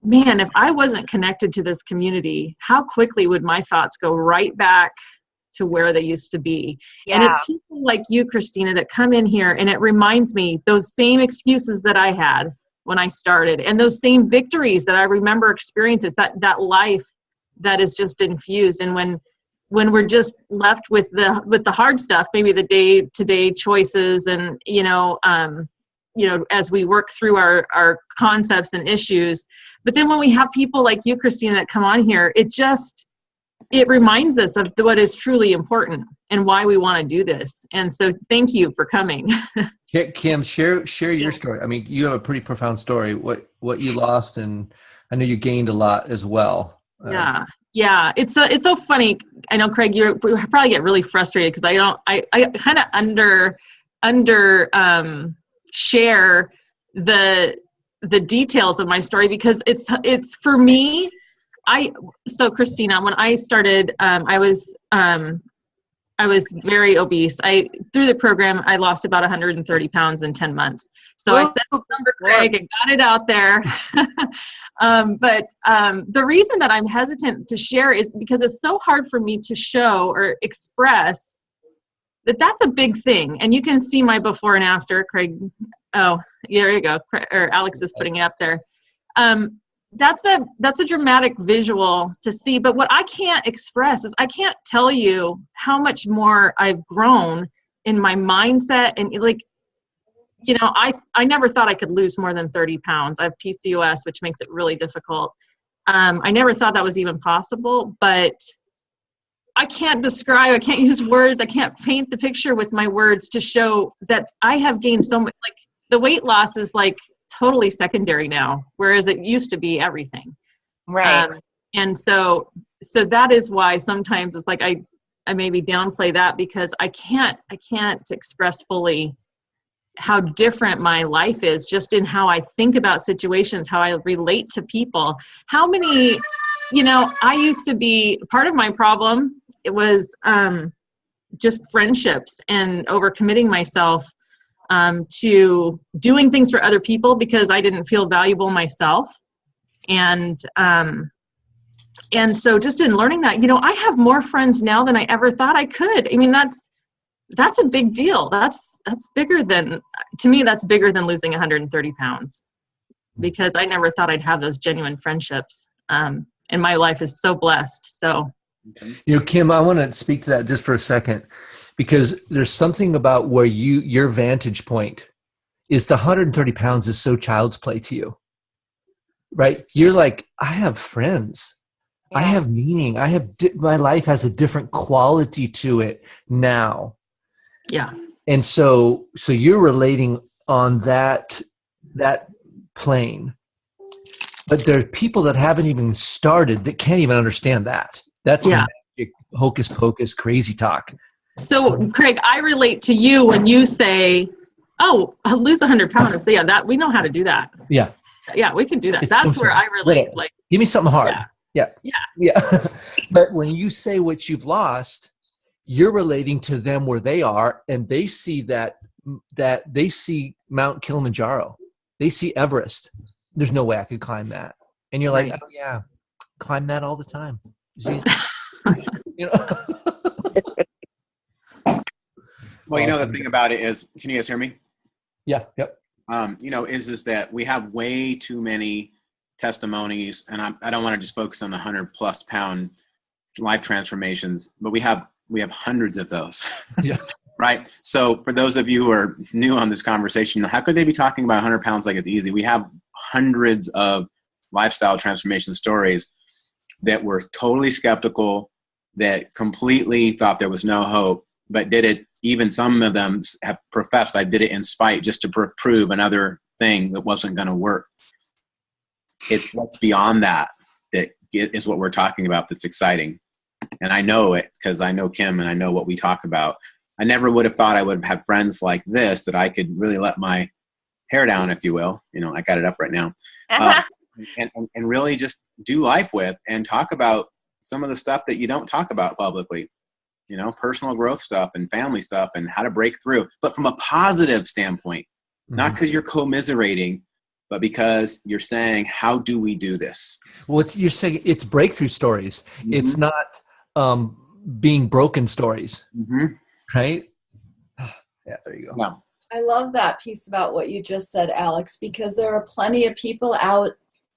man, if I wasn't connected to this community, how quickly would my thoughts go right back to where they used to be? Yeah. And it's people like you, Christina, that come in here, and it reminds me those same excuses that I had when I started, and those same victories that I remember experiences, that life that is just infused. And when we're just left with the hard stuff, maybe the day-to-day choices, and as we work through our concepts and issues. But then when we have people like you, Christina, that come on here, it reminds us of what is truly important and why we want to do this. And so thank you for coming. Kim, share your story. I mean, you have a pretty profound story, what you lost, and I know you gained a lot as well. Yeah. It's so funny. I know, Craig, you probably get really frustrated because I kind of under share the details of my story, because it's for me. So Christina, when I started, I was very obese. Through the program, I lost about 130 pounds in 10 months. So I said, remember, Craig, I got it out there. But the reason that I'm hesitant to share is because it's so hard for me to show or express that that's a big thing. And you can see my before and after, Craig. Oh, there you go. Or Alex is putting it up there. That's a dramatic visual to see, but what I can't express is I can't tell you how much more I've grown in my mindset. And I never thought I could lose more than 30 pounds. I have PCOS, which makes it really difficult. I never thought that was even possible, but I can't describe, I can't use words, I can't paint the picture with my words to show that I have gained so much. Like, the weight loss is like totally secondary now, whereas it used to be everything. Right. And so that is why sometimes it's like I maybe downplay that, because I can't express fully how different my life is, just in how I think about situations, how I relate to people. How many, I used to be, part of my problem, it was just friendships and overcommitting myself to doing things for other people because I didn't feel valuable myself. And so just in learning that, I have more friends now than I ever thought I could. I mean, that's a big deal. That's bigger than, to me, that's bigger than losing 130 pounds, because I never thought I'd have those genuine friendships. And my life is so blessed. So, Kim, I want to speak to that just for a second, because there's something about where your vantage point is. The 130 pounds is so child's play to you, right? You're like, I have friends. Yeah. I have meaning. My life has a different quality to it now. Yeah. And so you're relating on that plane. But there are people that haven't even started that can't even understand that. That's magic, hocus pocus, crazy talk. So, Craig, I relate to you when you say, "Oh, I'll lose 100 pounds." Yeah, that we know how to do that. Yeah, we can do that. It's That's where simple. I relate. Like, give me something hard. Yeah. Yeah. But when you say what you've lost, you're relating to them where they are, and they see that they see Mount Kilimanjaro, they see Everest. There's no way I could climb that, and you're like, oh yeah, climb that all the time. You know. Well, you know, the thing about it is, can you guys hear me? Yeah. Yep. You know, is that we have way too many testimonies, and I don't want to just focus on the 100+ pound life transformations, but we have hundreds of those. Yeah. Right. So for those of you who are new on this conversation, how could they be talking about 100 pounds like it's easy? We have hundreds of lifestyle transformation stories that were totally skeptical, that completely thought there was no hope, but did it. Even some of them have professed, I did it in spite, just to prove another thing that wasn't going to work. It's what's beyond that is what we're talking about that's exciting. And I know it because I know Kim and I know what we talk about. I never would have thought I would have friends like this, that I could really let my hair down, if you will. You know, I got it up right now. And really just do life with and talk about some of the stuff that you don't talk about publicly. You know, personal growth stuff and family stuff and how to break through, but from a positive standpoint, not because you're commiserating, but because you're saying, how do we do this? Well, you're saying it's breakthrough stories. It's not being broken stories, right? Yeah, there you go. No. I love that piece about what you just said, Alex, because there are plenty of people out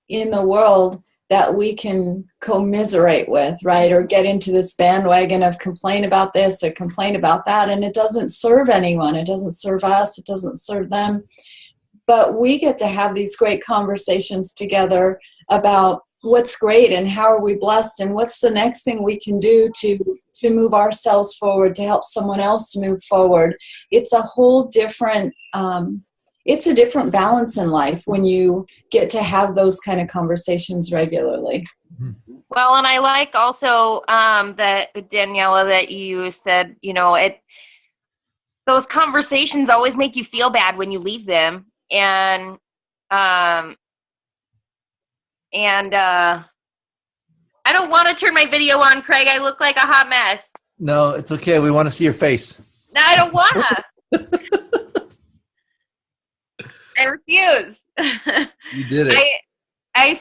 in the world that we can commiserate with, right? Or get into this bandwagon of complain about this or complain about that. And it doesn't serve anyone. It doesn't serve us. It doesn't serve them. But we get to have these great conversations together about what's great and how are we blessed and what's the next thing we can do to move ourselves forward, to help someone else to move forward. It's a whole different it's a different balance in life when you get to have those kind of conversations regularly. Well, and I like also that Daniela, that you said, you know, those conversations always make you feel bad when you leave them, and I don't want to turn my video on, Craig. I look like a hot mess. No, it's okay. We want to see your face. No, I don't want to. I refuse. You did it. I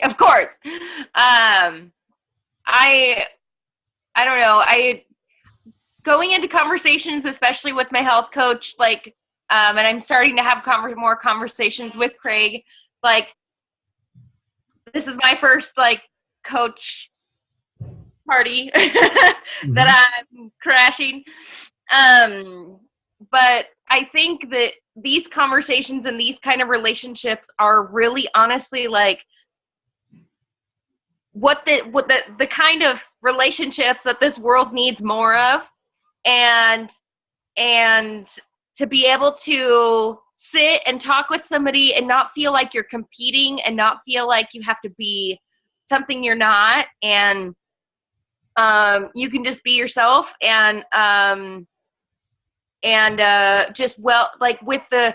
of course. I don't know. Going into conversations, especially with my health coach, like, and I'm starting to have more conversations with Craig. Like, this is my first like coach party that I'm crashing. But I think that these conversations and these kind of relationships are really honestly like what the kind of relationships that this world needs more of, and to be able to sit and talk with somebody and not feel like you're competing and not feel like you have to be something you're not, and you can just be yourself and just like with the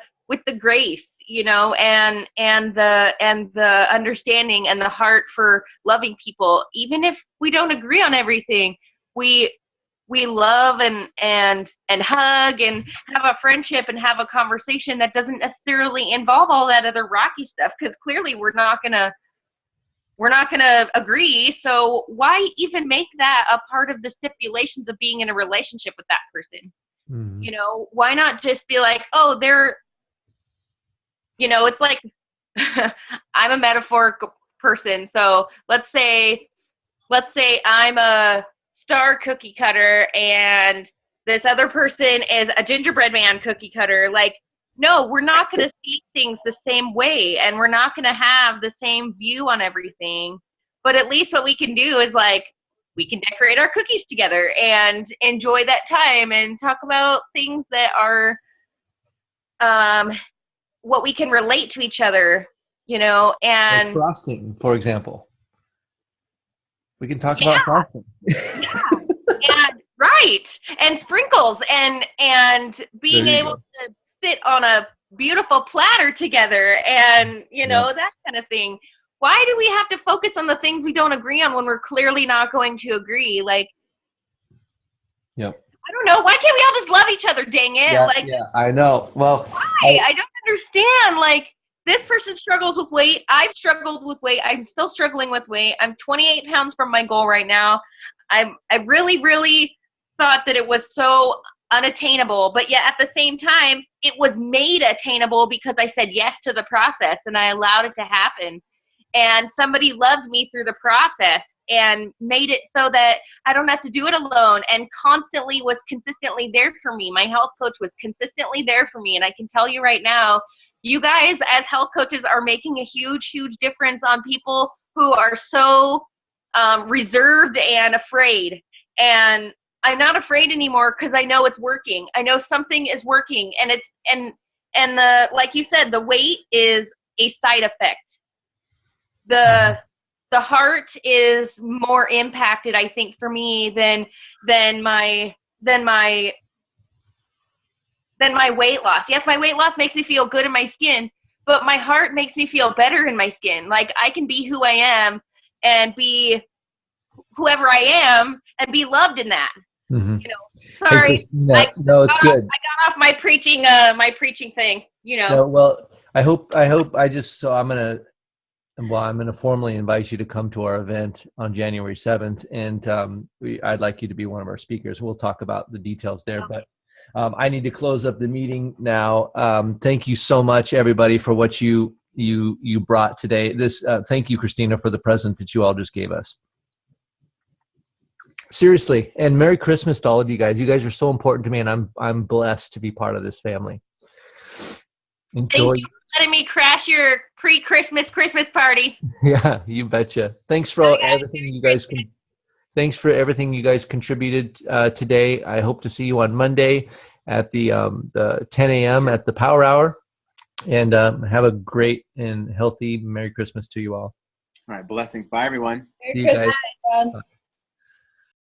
grace, you know, and the understanding and the heart for loving people, even if we don't agree on everything. We love and hug and have a friendship and have a conversation that doesn't necessarily involve all that other rocky stuff, because clearly we're not gonna agree. So why even make that a part of the stipulations of being in a relationship with that person? You know, why not just be like, oh, they're, you know, it's like, I'm a metaphorical person. So let's say I'm a star cookie cutter and this other person is a gingerbread man cookie cutter. Like, no, we're not going to see things the same way, and we're not going to have the same view on everything. But at least what we can do is like, we can decorate our cookies together and enjoy that time and talk about things that are what we can relate to each other you know, Like and frosting, for example. We can talk yeah, about frosting. yeah, and right, and sprinkles, and being able go. to sit on a beautiful platter together, and you know, Yep. that kind of thing. Why do we have to focus on the things we don't agree on when we're clearly not going to agree? Like, Yep. I don't know. Why can't we all just love each other? Dang it! Yeah, Like, yeah, I know. Well, why? I don't understand. Like, this person struggles with weight. I've struggled with weight. I'm still struggling with weight. I'm 28 pounds from my goal right now. I really, really thought that it was so unattainable, but yet at the same time, it was made attainable because I said yes to the process and I allowed it to happen. And somebody loved me through the process and made it so that I don't have to do it alone, and constantly was consistently there for me. My health coach was consistently there for me. And I can tell you right now, you guys as health coaches are making a huge, huge difference on people who are so reserved and afraid. And I'm not afraid anymore because I know it's working. I know something is working, and it's and the, like you said, the weight is a side effect. The heart is more impacted, I think, for me than my weight loss. Yes, my weight loss makes me feel good in my skin, but my heart makes me feel better in my skin. Like, I can be who I am and be whoever I am and be loved in that. Mm-hmm. You know, sorry, hey, Christina, no, it's good. I got off my preaching thing. You know. No, well, I'm gonna formally invite you to come to our event on January 7th, and I'd like you to be one of our speakers. We'll talk about the details there, but I need to close up the meeting now. Thank you so much, everybody, for what you brought today. Thank you, Christina, for the present that you all just gave us. Seriously, and Merry Christmas to all of you guys. You guys are so important to me, and I'm blessed to be part of this family. Enjoy. Thank you for letting me crash your pre-Christmas Christmas party. Yeah, you betcha. Thanks for everything you guys. Thanks for everything you guys contributed today. I hope to see you on Monday at the 10 a.m. at the Power Hour, and have a great and healthy Merry Christmas to you all. All right, blessings. Bye, everyone. Merry Christmas, everyone.